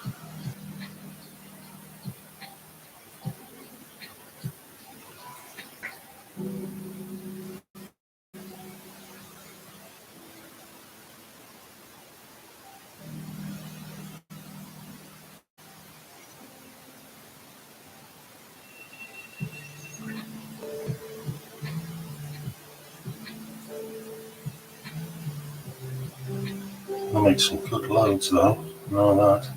I made some good loads though. Know that.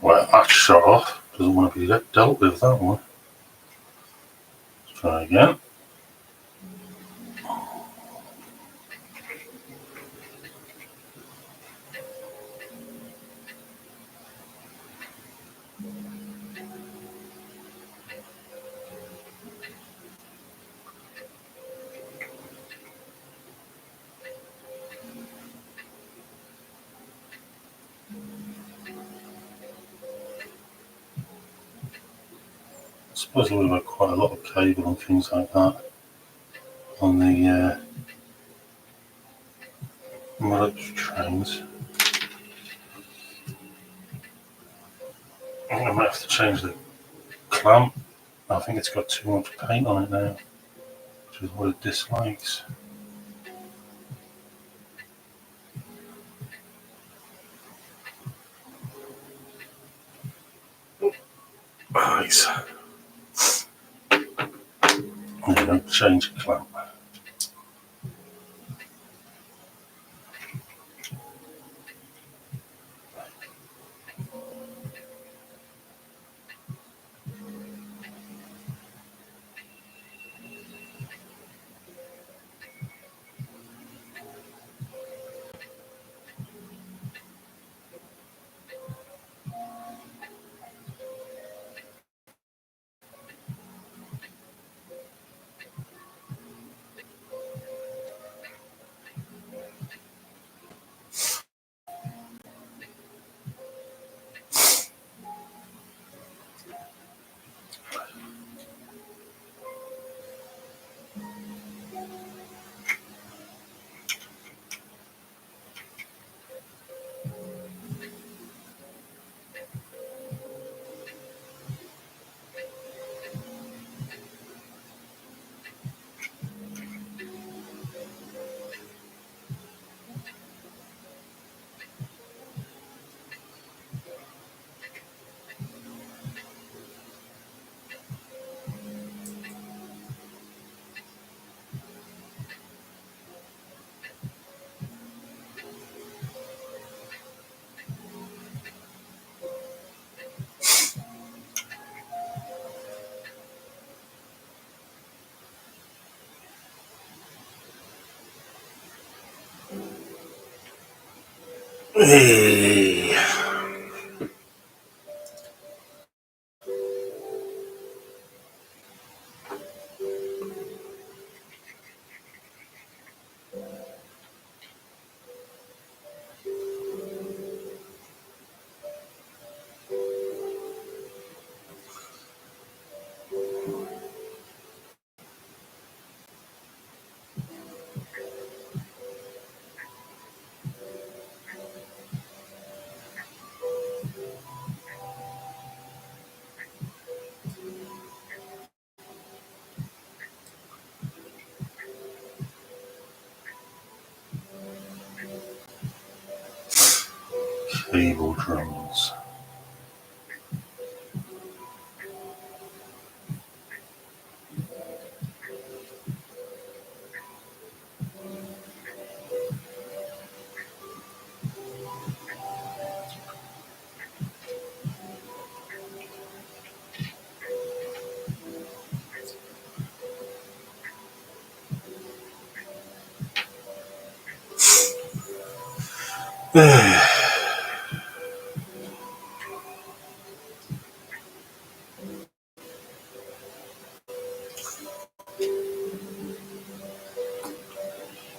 Well, that's shut off. Doesn't want to be dealt with, that one. Let's try again. I suppose we've got quite a lot of cable and things like that on the military trains. I think I might have to change the clamp. I think it's got too much paint on it now, which is what it dislikes. Right. There you go, change the clamp. Hey. Feeble drums.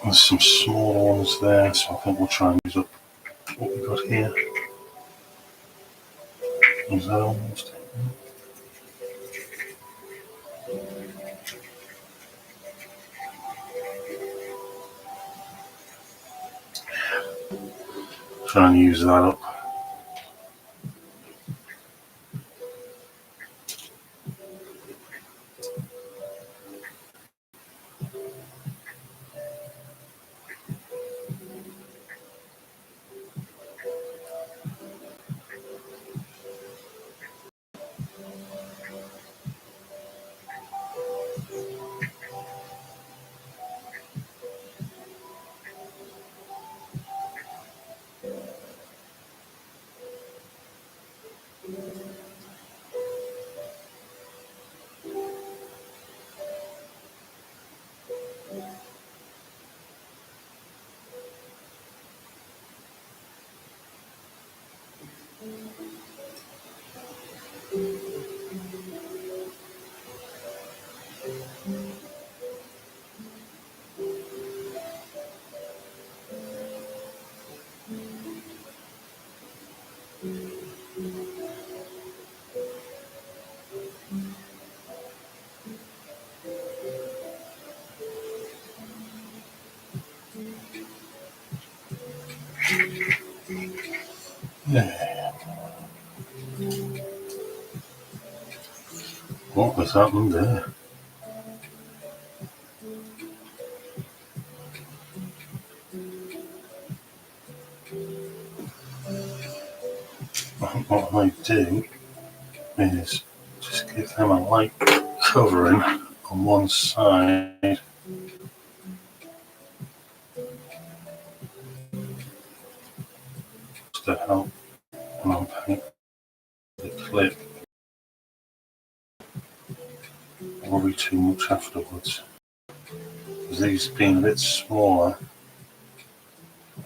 There's some smaller ones there, so I think we'll try and use up what we've got here. Is that almost it? Try and use that up. Yeah. What was happening there? I think what I might do is just give them a light covering on one side. To help and unpack the clip. It will be too much afterwards. Because these being a bit smaller,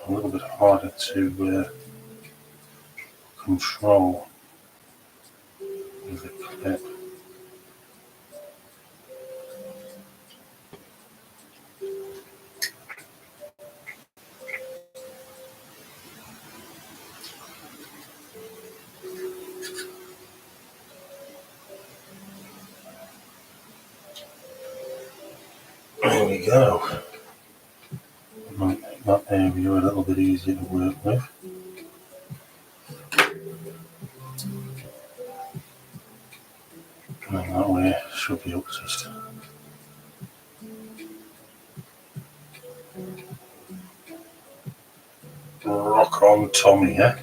a little bit harder to control with the clip. There we go. Might make that area a little bit easier to work with. And that way should be up to us. Rock on, Tommy, yeah?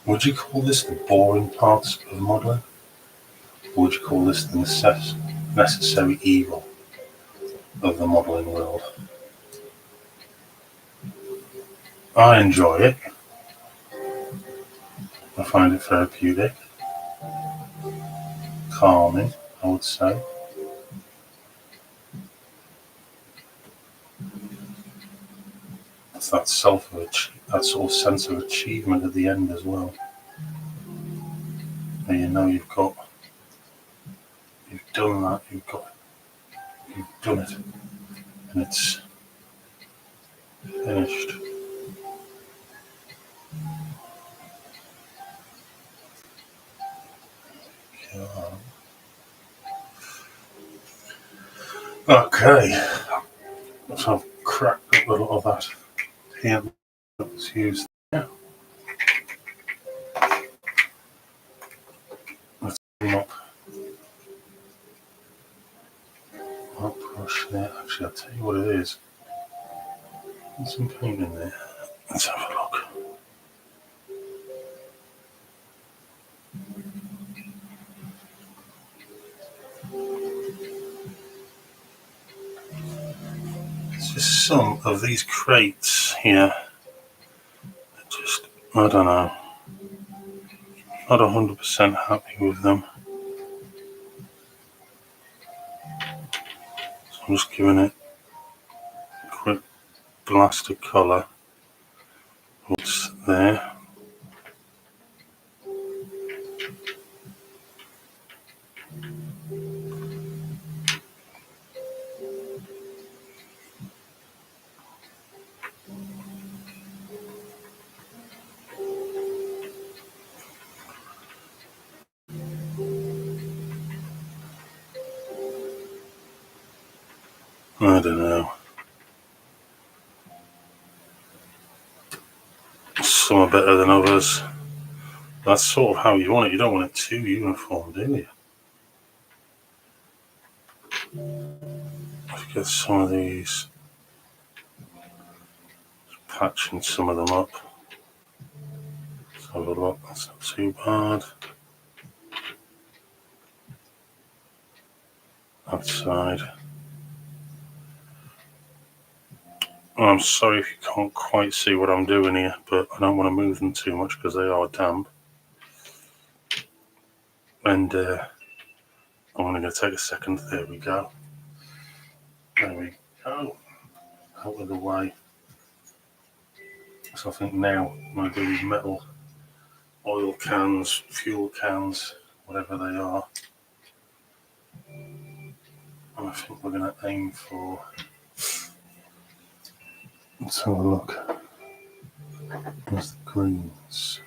Would you call this the boring parts of modelling? Or would you call this the necessary evil of the modelling world? I enjoy it. I find it therapeutic, calming, I would say. It's that that sort of sense of achievement at the end as well. And you know you've done that, you've done it, and it's finished. Okay, so I've cracked up a lot of that here that's used there. Let's clean up that brush there. Actually, I'll tell you what it is. There's some paint in there. Let's have a look. It's just some of these crates here. Just, I don't know. Not 100% happy with them. So I'm just giving it a quick blast of colour. What's there? I don't know. Some are better than others. That's sort of how you want it. You don't want it too uniform, do you? Let's get some of these. Just patching some of them up. Let's have a look. That's not too bad. Outside. I'm sorry if you can't quite see what I'm doing here, but I don't want to move them too much because they are damp. And I'm only going to take a second. There we go. There we go. Out of the way. So I think now I'm going to do these metal oil cans, fuel cans, whatever they are. And I think we're going to aim for. Let's have a look. There's the greens.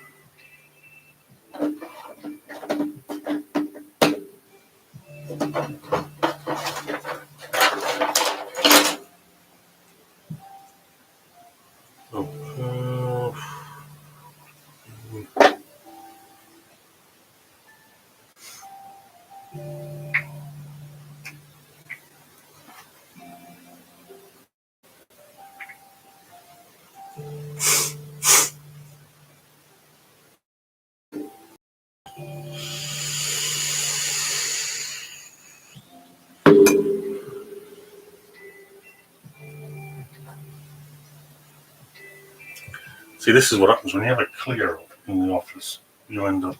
See, this is what happens when you have a clear up in the office. You end up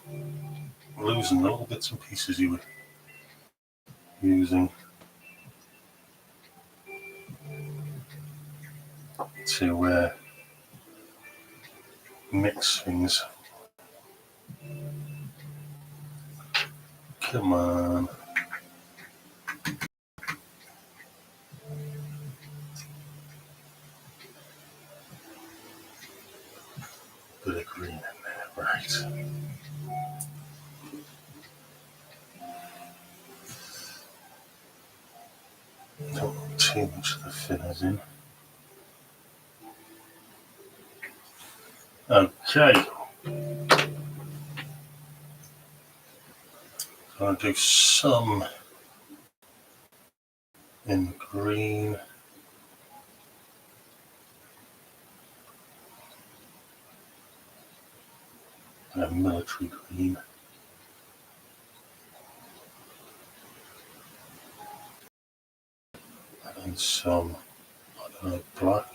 losing the little bits and pieces you were using to mix things. Come on. Bit of green in there, right. Don't want too much of the fillers in. Okay. So I'll do some in green. And a military green. And some, I don't know, black.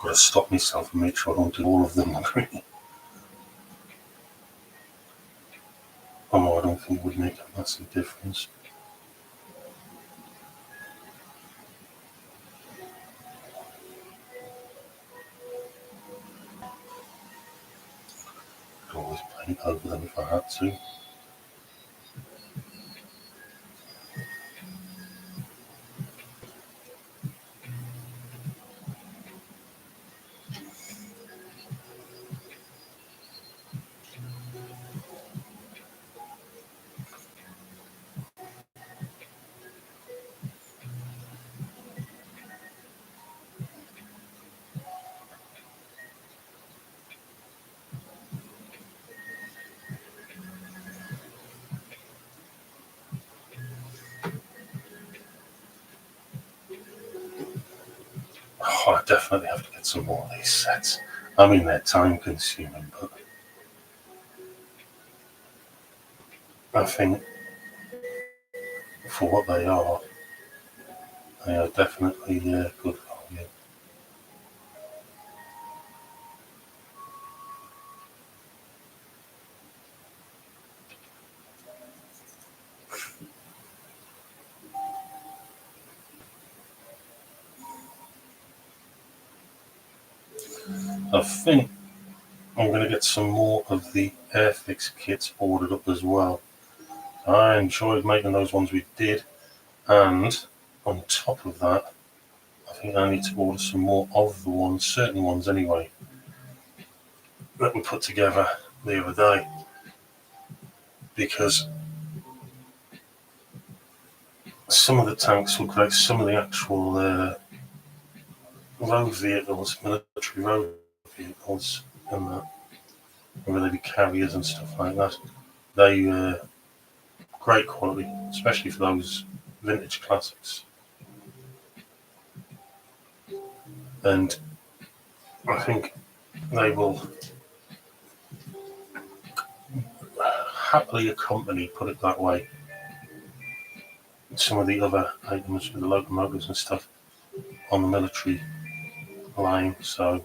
Got to stop myself and make sure I don't do all of them green. Oh no, I don't think it would make a massive difference. Could always paint over them if I had to. Oh, I definitely have to get some more of these sets. I mean, they're time consuming, but I think for what they are definitely good value. I think I'm going to get some more of the Airfix kits ordered up as well. I enjoyed making those ones we did, and on top of that, I think I need to order some more of the ones, certain ones anyway, that we put together the other day, because some of the tanks look like some of the actual road vehicles, military road vehicles, and that, whether they be carriers and stuff like that. They great quality, especially for those vintage classics. And I think they will happily accompany, put it that way, some of the other items with the locomotives and stuff on the military line. So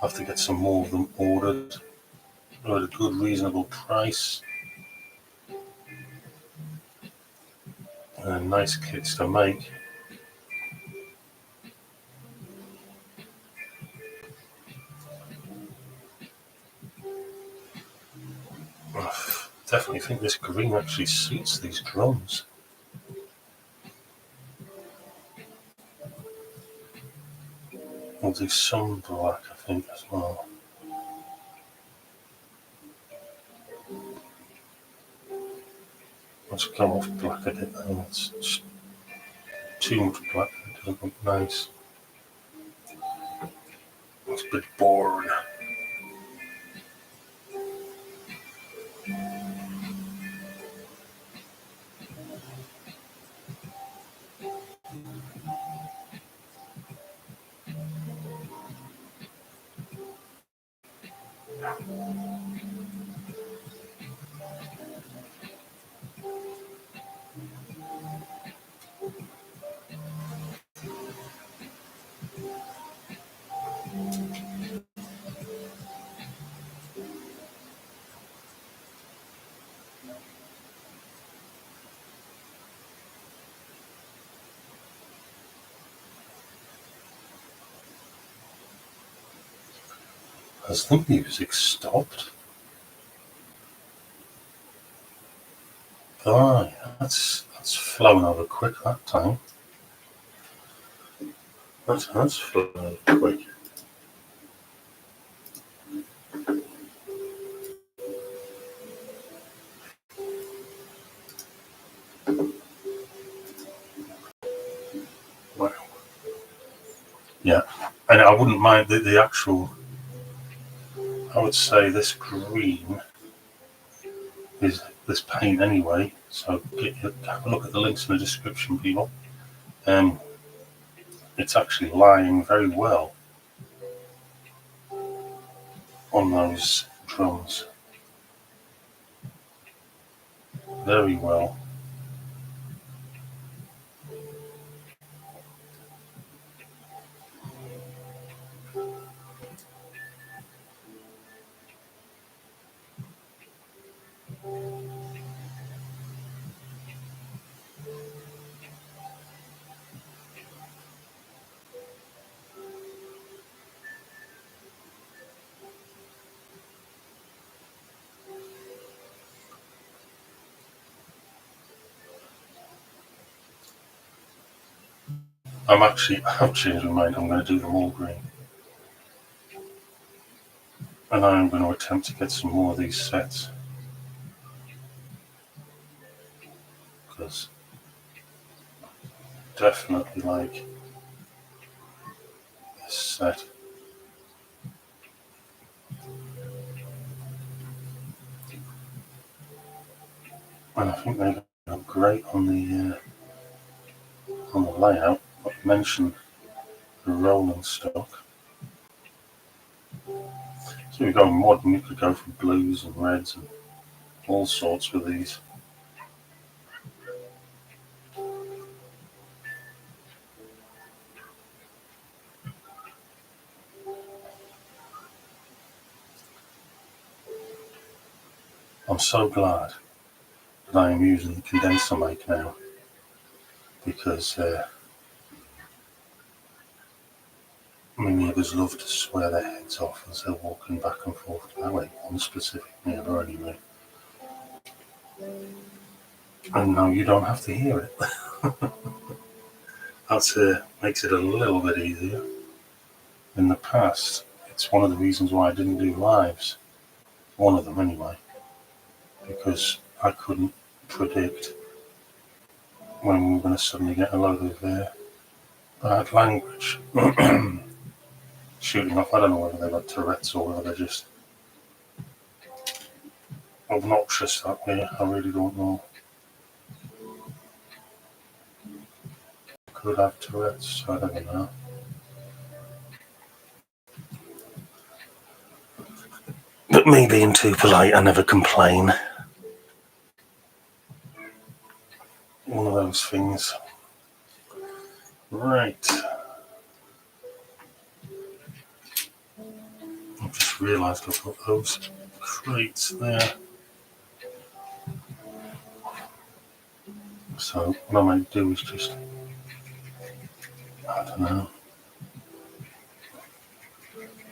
I have to get some more of them ordered at a good, reasonable price. And nice kits to make. I definitely think this green actually suits these drums. We'll do some black, I think, as well. Let's go off black a bit now. It's just too much black, it doesn't look nice. It's a bit boring. Has the music stopped? Oh, yeah, that's flown over quick that time. That's flown over quick. Wow. Yeah, and I wouldn't mind the actual. I would say this green is this paint anyway. So have a look at the links in the description, people. It's actually lying very well on those drums. Very well. I've changed my mind. I'm going to do them all green. And I'm going to attempt to get some more of these sets. Because definitely like this set. And I think they look great on the layout. I mentioned the rolling stock. So we go modern, you could go for blues and reds and all sorts with these. I'm so glad that I am using the condenser mic now, because my neighbours love to swear their heads off as they're walking back and forth. That way, one specific neighbour anyway. And now you don't have to hear it. That makes it a little bit easier. In the past, it's one of the reasons why I didn't do lives. One of them anyway. Because I couldn't predict when we were going to suddenly get a load of bad language shooting off. I don't know whether they've got Tourette's or whether they're just obnoxious that way. I really don't know. Could have Tourette's, I don't know. But me being too polite, I never complain. One of those things. Right. I've just realised I've got those crates there. So what I might do is just, I don't know,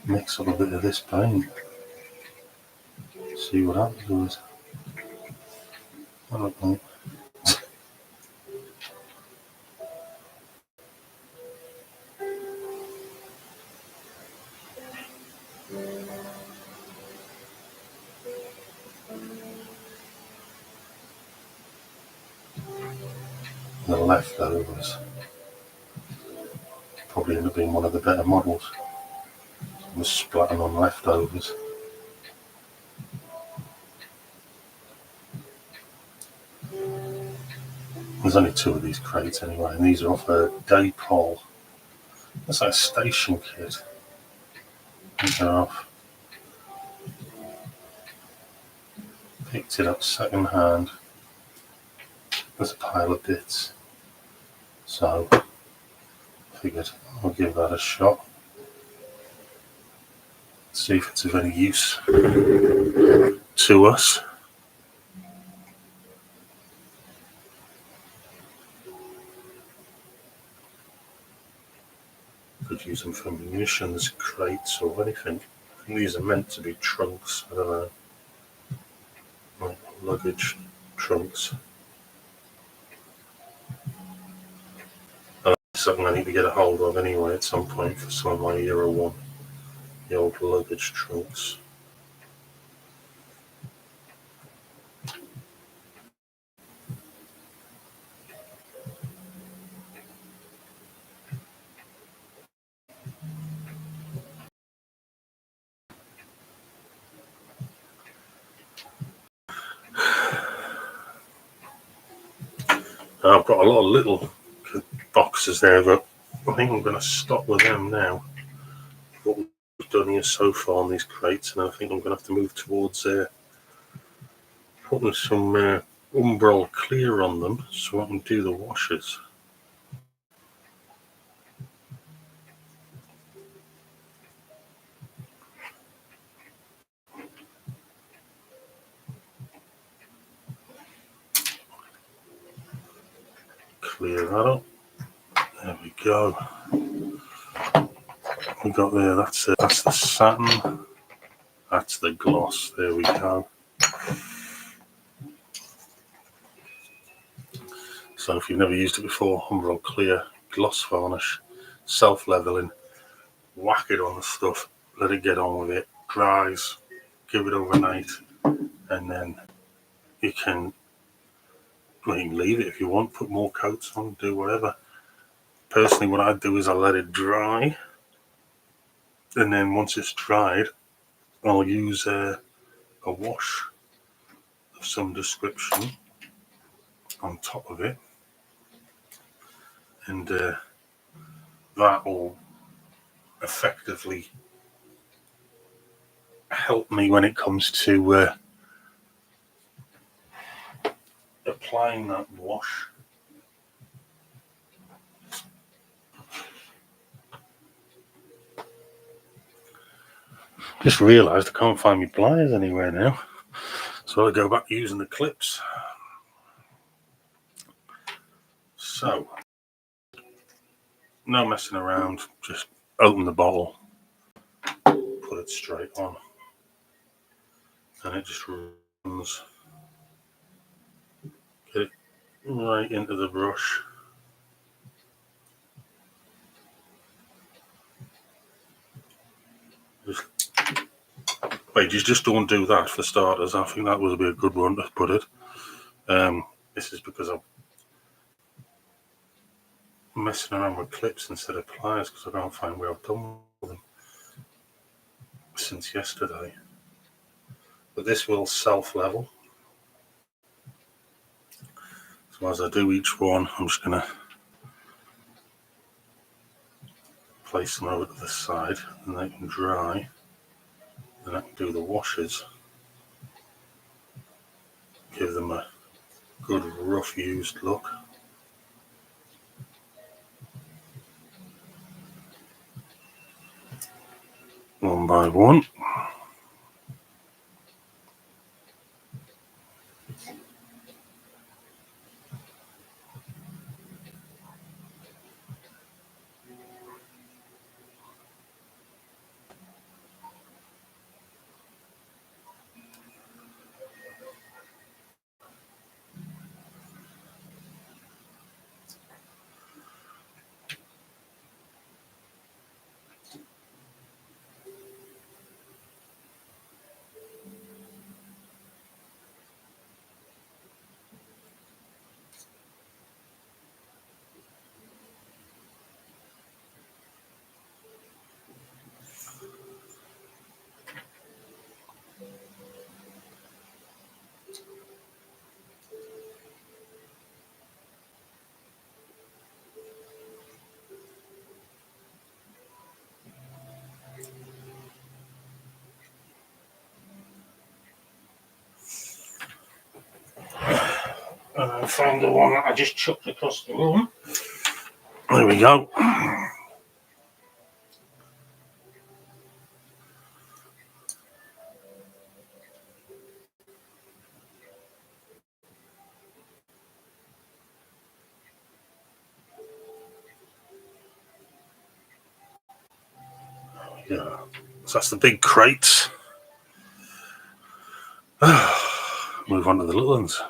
mix up a bit of this paint. See what happens with it. I don't know. The leftovers probably end up being one of the better models. I was splatting on leftovers. There's only 2 of these crates anyway, and these are off a Daypol. That's like a station kit. These are off. Picked it up second hand. There's a pile of bits. So figured I'll give that a shot. See if it's of any use to us. Could use them for munitions crates or anything. I think these are meant to be trunks, I don't know. Like luggage trunks. That's something I need to get a hold of anyway at some point for some of my Euro 1. The old luggage trunks. I've got a lot of little boxes there, but I think I'm going to stop with them now. What we've done here so far on these crates, and I think I'm going to have to move towards putting some Umbral clear on them so I can do the washers. Clear that up. There we go. We got there. That's the satin. That's the gloss. There we go. So if you've never used it before, Umbral Clear gloss varnish, self-leveling, whack it on the stuff, let it get on with it, dries, give it overnight, and then you can leave it if you want, put more coats on, do whatever. Personally, what I do is I let it dry, and then once it's dried, I'll use a wash of some description on top of it, and that will effectively help me when it comes to applying that wash. Just realised I can't find my pliers anywhere now, so I'll go back to using the clips. So, no messing around, just open the bottle, put it straight on, and it just runs. Get it right into the brush. Just don't do that for starters. I think that would be a good one to put it. This is because I'm messing around with clips instead of pliers because I can't find where I've done them since yesterday. But this will self-level. So as I do each one, I'm just going to place them over to the side and they can dry. Then I can do the washes. Give them a good rough used look. One by one. And I found the one that I just chucked across the room. There we go. Yeah. So that's the big crates. Move on to the little ones.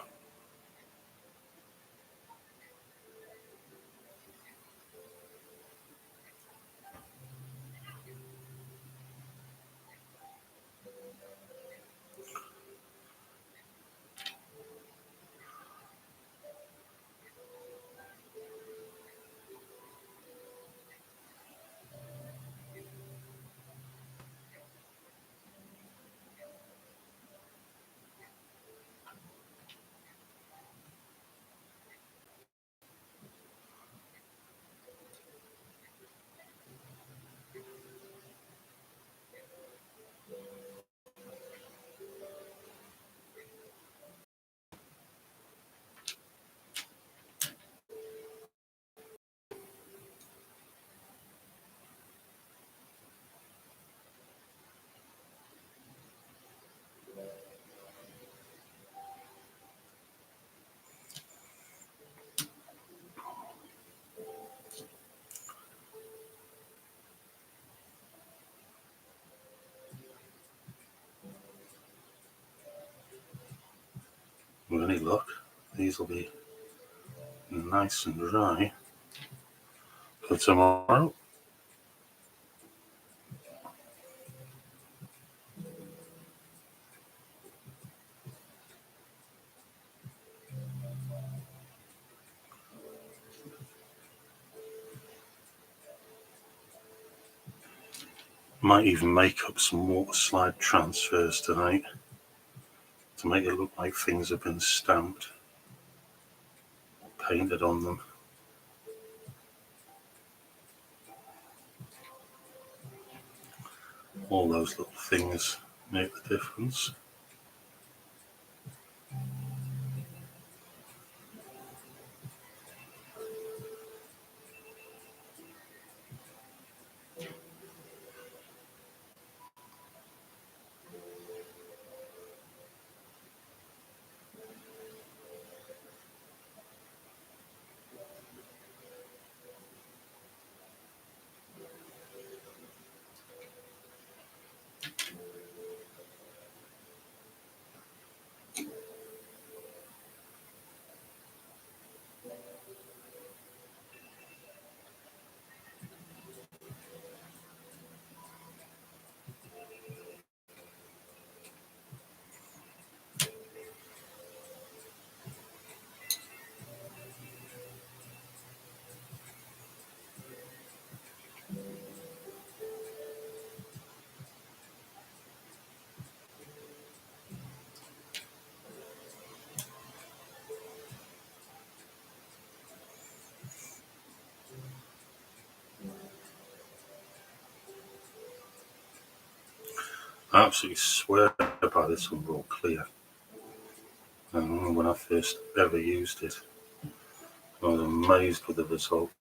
With any luck, these will be nice and dry. for tomorrow. Might even make up some water slide transfers tonight to make it look like things have been stamped, painted on them. All those little things make the difference. I absolutely swear by this Umbral Clear. When I first ever used it, I was amazed with the results.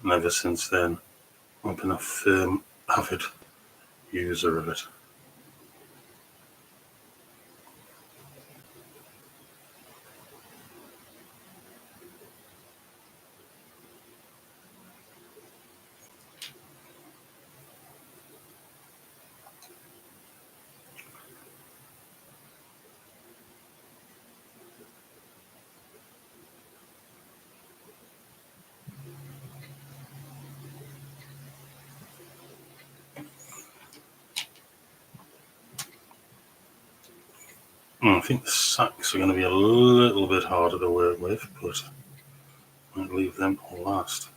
And ever since then, I've been a firm, avid user of it. I think the sacks are going to be a little bit harder to work with, but I'll leave them for last.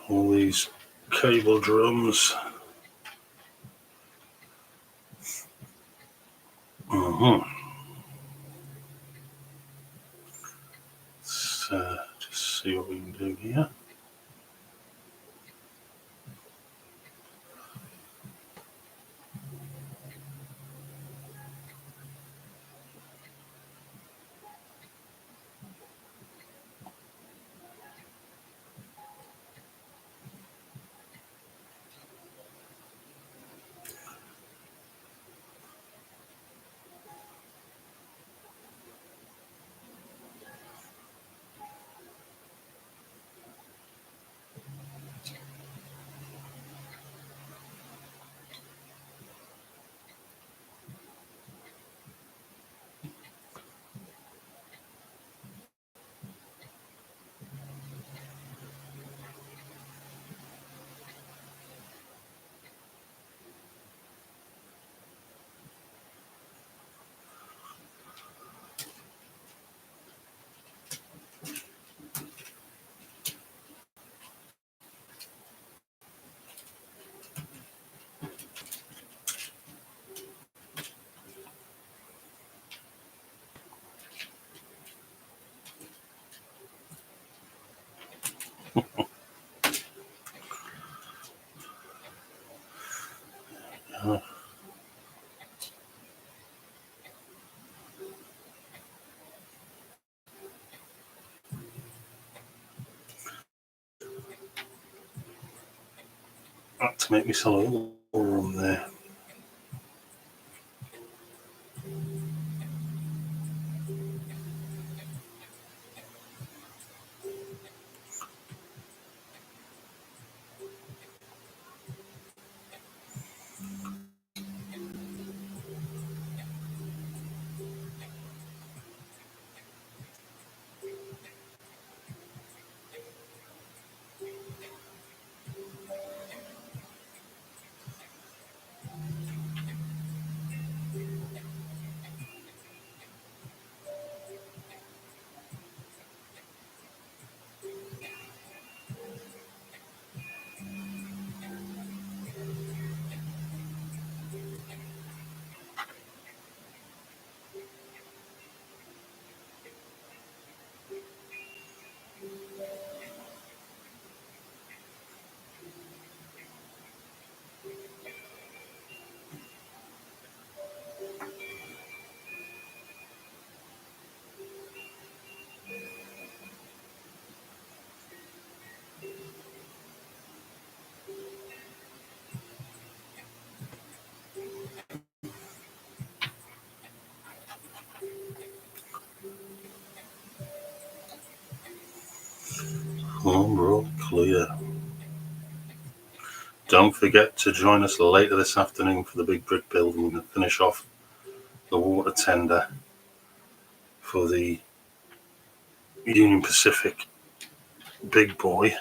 All these cable drums. Let's just see what we can do here. That to make myself a little room there. clear. Don't forget to join us later this afternoon for the big brick build. We're going to finish off the water tender for the Union Pacific big boy.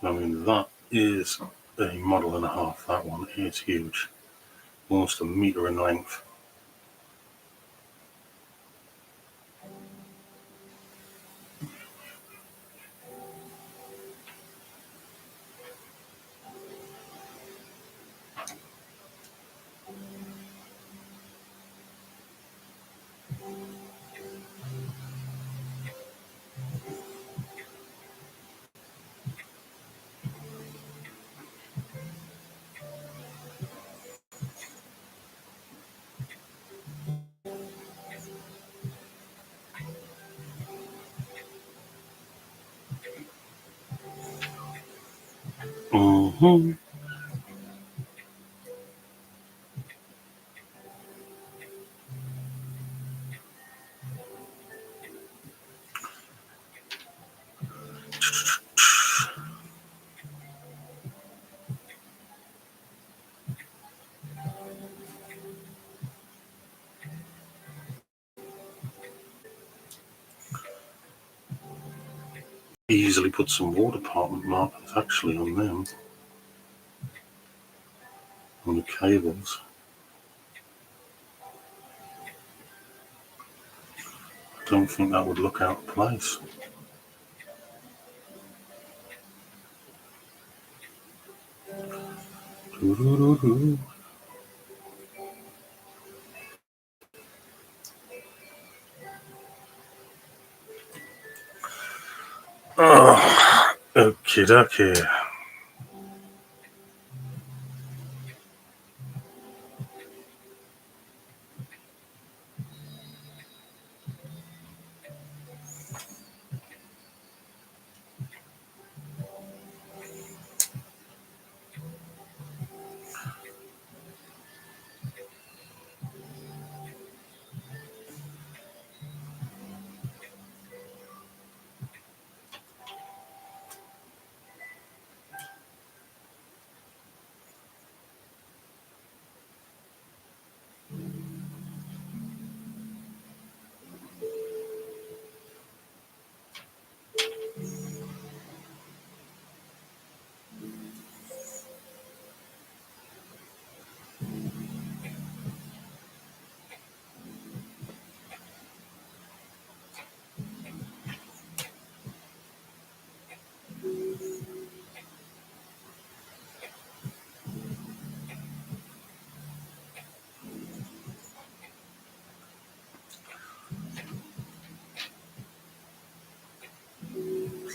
I mean, that is a model and a half. That one is huge, almost a metre in length. Mm-hmm. Easily put some War Department markers actually on them, on the cables. I don't think that would look out of place. Doo-doo-doo-doo. Oh, okie dokie.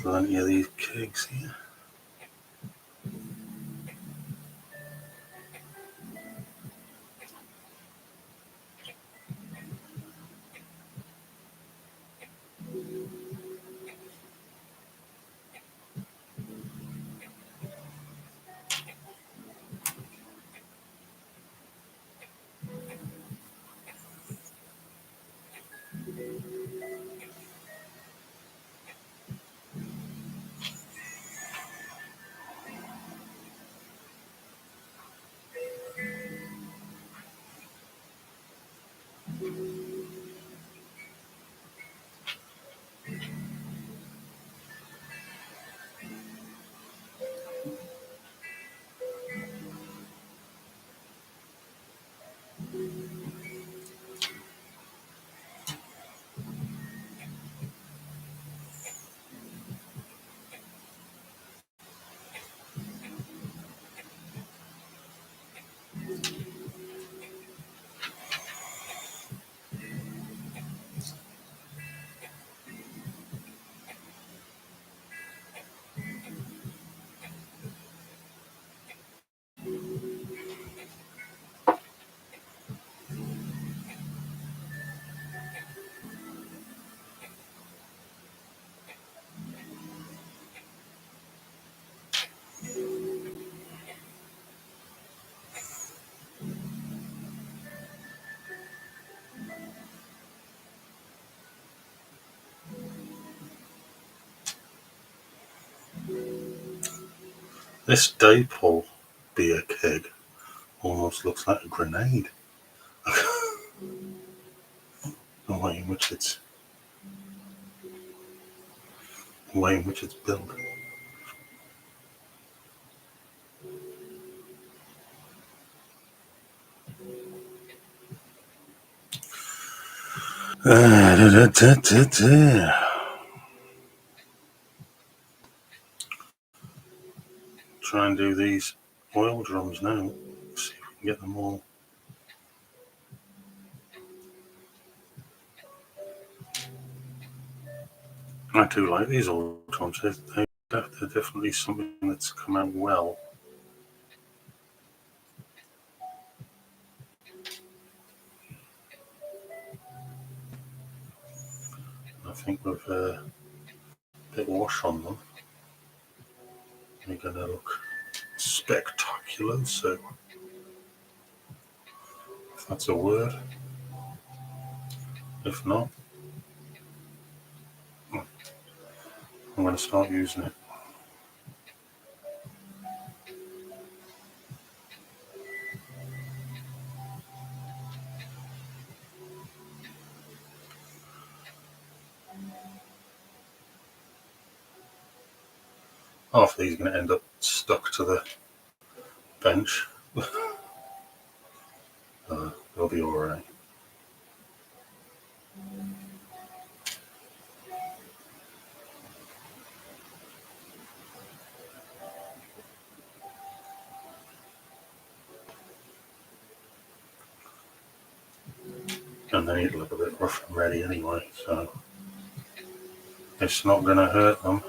Plenty of these kegs here. This Daypole beer keg almost looks like a grenade. The way in which it's built. Try and do these oil drums now. See if we can get them all. I do like these oil drums. They're definitely something that's come out well. I think with a bit of wash on them, they're going to look spectacular. So, if that's a word. If not, I'm going to start using it. Half of these are going to end up stuck to the bench. They'll be alright. And they need to look a bit rough and ready anyway, so it's not going to hurt them.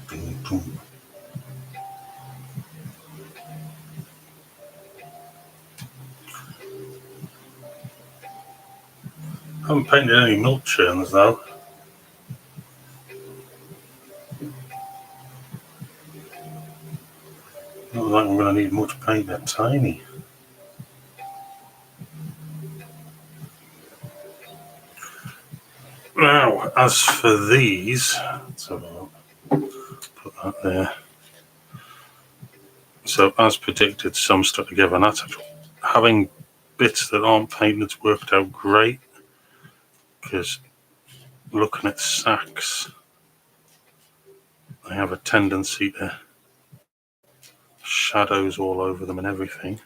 Boom, boom. I haven't painted any milk churns though. Not like I'm going to need much paint, they're tiny. Now, as for these, let's have a look. Put that there. So, as predicted, some stuck together, and that's having bits that aren't painted worked out great, because looking at sacks, they have a tendency to shadows all over them and everything.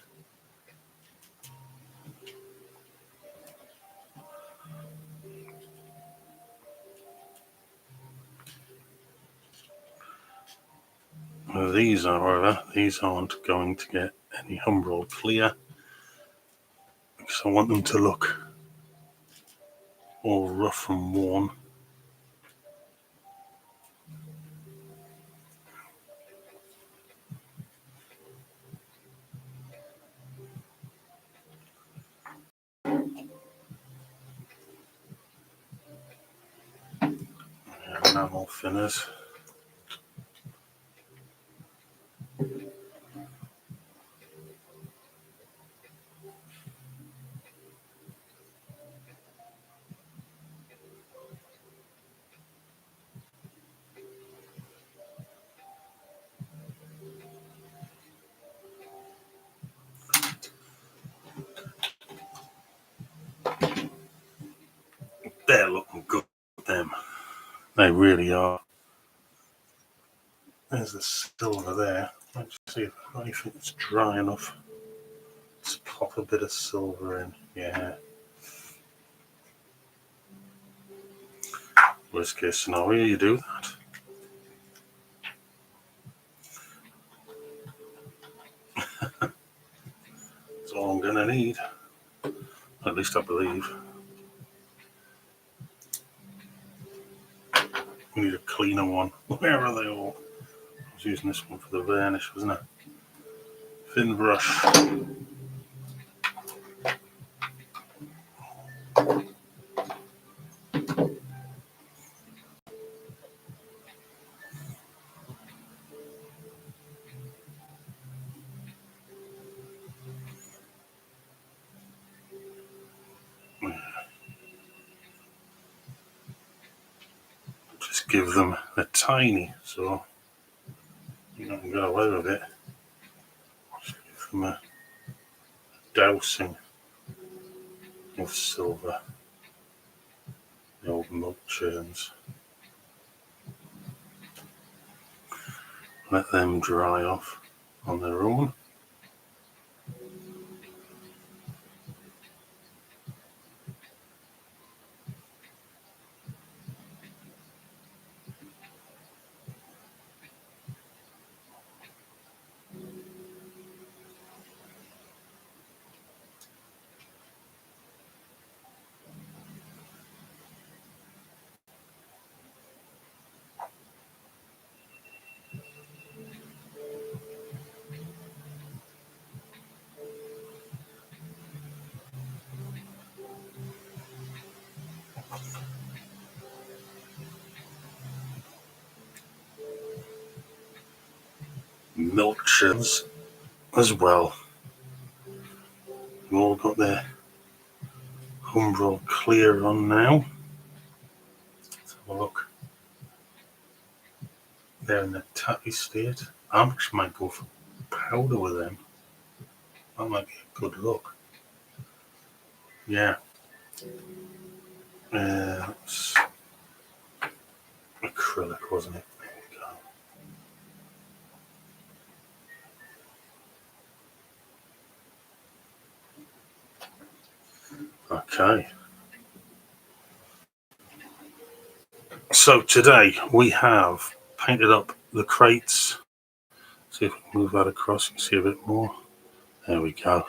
These, however, these aren't going to get any Humbrol clear, because I want them to look all rough and worn. Enamel thinners. They're looking good, them. They really are. There's the silver there. Let's see if I've got anything that's dry enough. Let's pop a bit of silver in. Yeah. Worst case scenario, you do that. That's all I'm going to need. At least I believe. We need a cleaner one. Where are they all? I was using this one for the varnish, wasn't it? Thin brush. Just give them, they're tiny, so you don't get away with it. Just give them a dousing of silver. The old milk churns. Let them dry off on their own. Milk churns as well. We've all got their Humbrol clear on now. Let's have a look. They're in the tappy state. I actually might go for powder with them. That might be a good look. Yeah. It's acrylic, wasn't it? There we go. Okay. So today we have painted up the crates. See if we can move that across and see a bit more. There we go.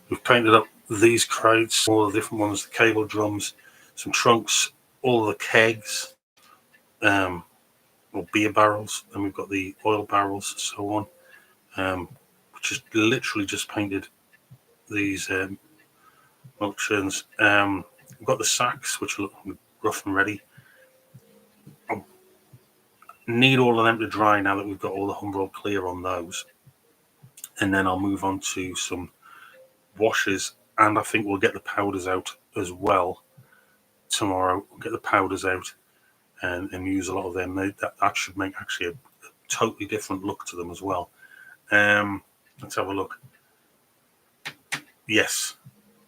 We've painted up these crates, all the different ones, the cable drums, some trunks, all the kegs, or beer barrels, and we've got the oil barrels, so on. Just literally just painted these milk churns. We've got the sacks, which look rough and ready. I need all of them to dry now that we've got all the Humbrol clear on those, and then I'll move on to some washes, and I think we'll get the powders out as well tomorrow. We'll get the powders out and use a lot of them. That should make actually a totally different look to them as well. Let's have a look. Yes,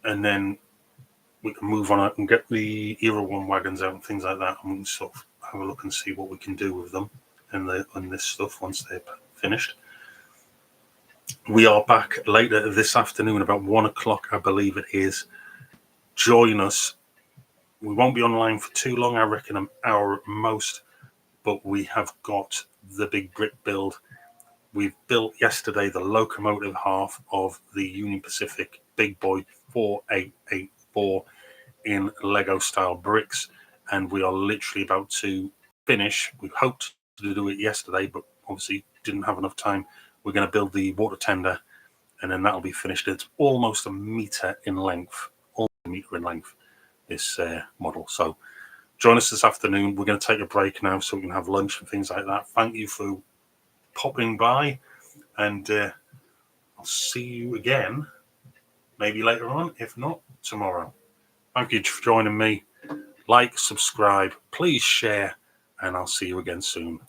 and then we can move on and get the Era 1 wagons out and things like that, and we can sort of have a look and see what we can do with them and this stuff once they're finished. We are back later this afternoon, about 1 o'clock, I believe it is. Join us. We won't be online for too long, I reckon an hour at most, but we have got the big brick build. We've built yesterday the locomotive half of the Union Pacific Big Boy 4884 in Lego style bricks, and we are literally about to finish. We hoped to do it yesterday, but obviously didn't have enough time. We're going to build the water tender, and then that'll be finished. It's almost a meter in length, this model. So join us this afternoon. We're going to take a break now so we can have lunch and things like that. Thank you for popping by, and I'll see you again maybe later on, if not tomorrow. Thank you for joining me. Like, subscribe, please share, and I'll see you again soon.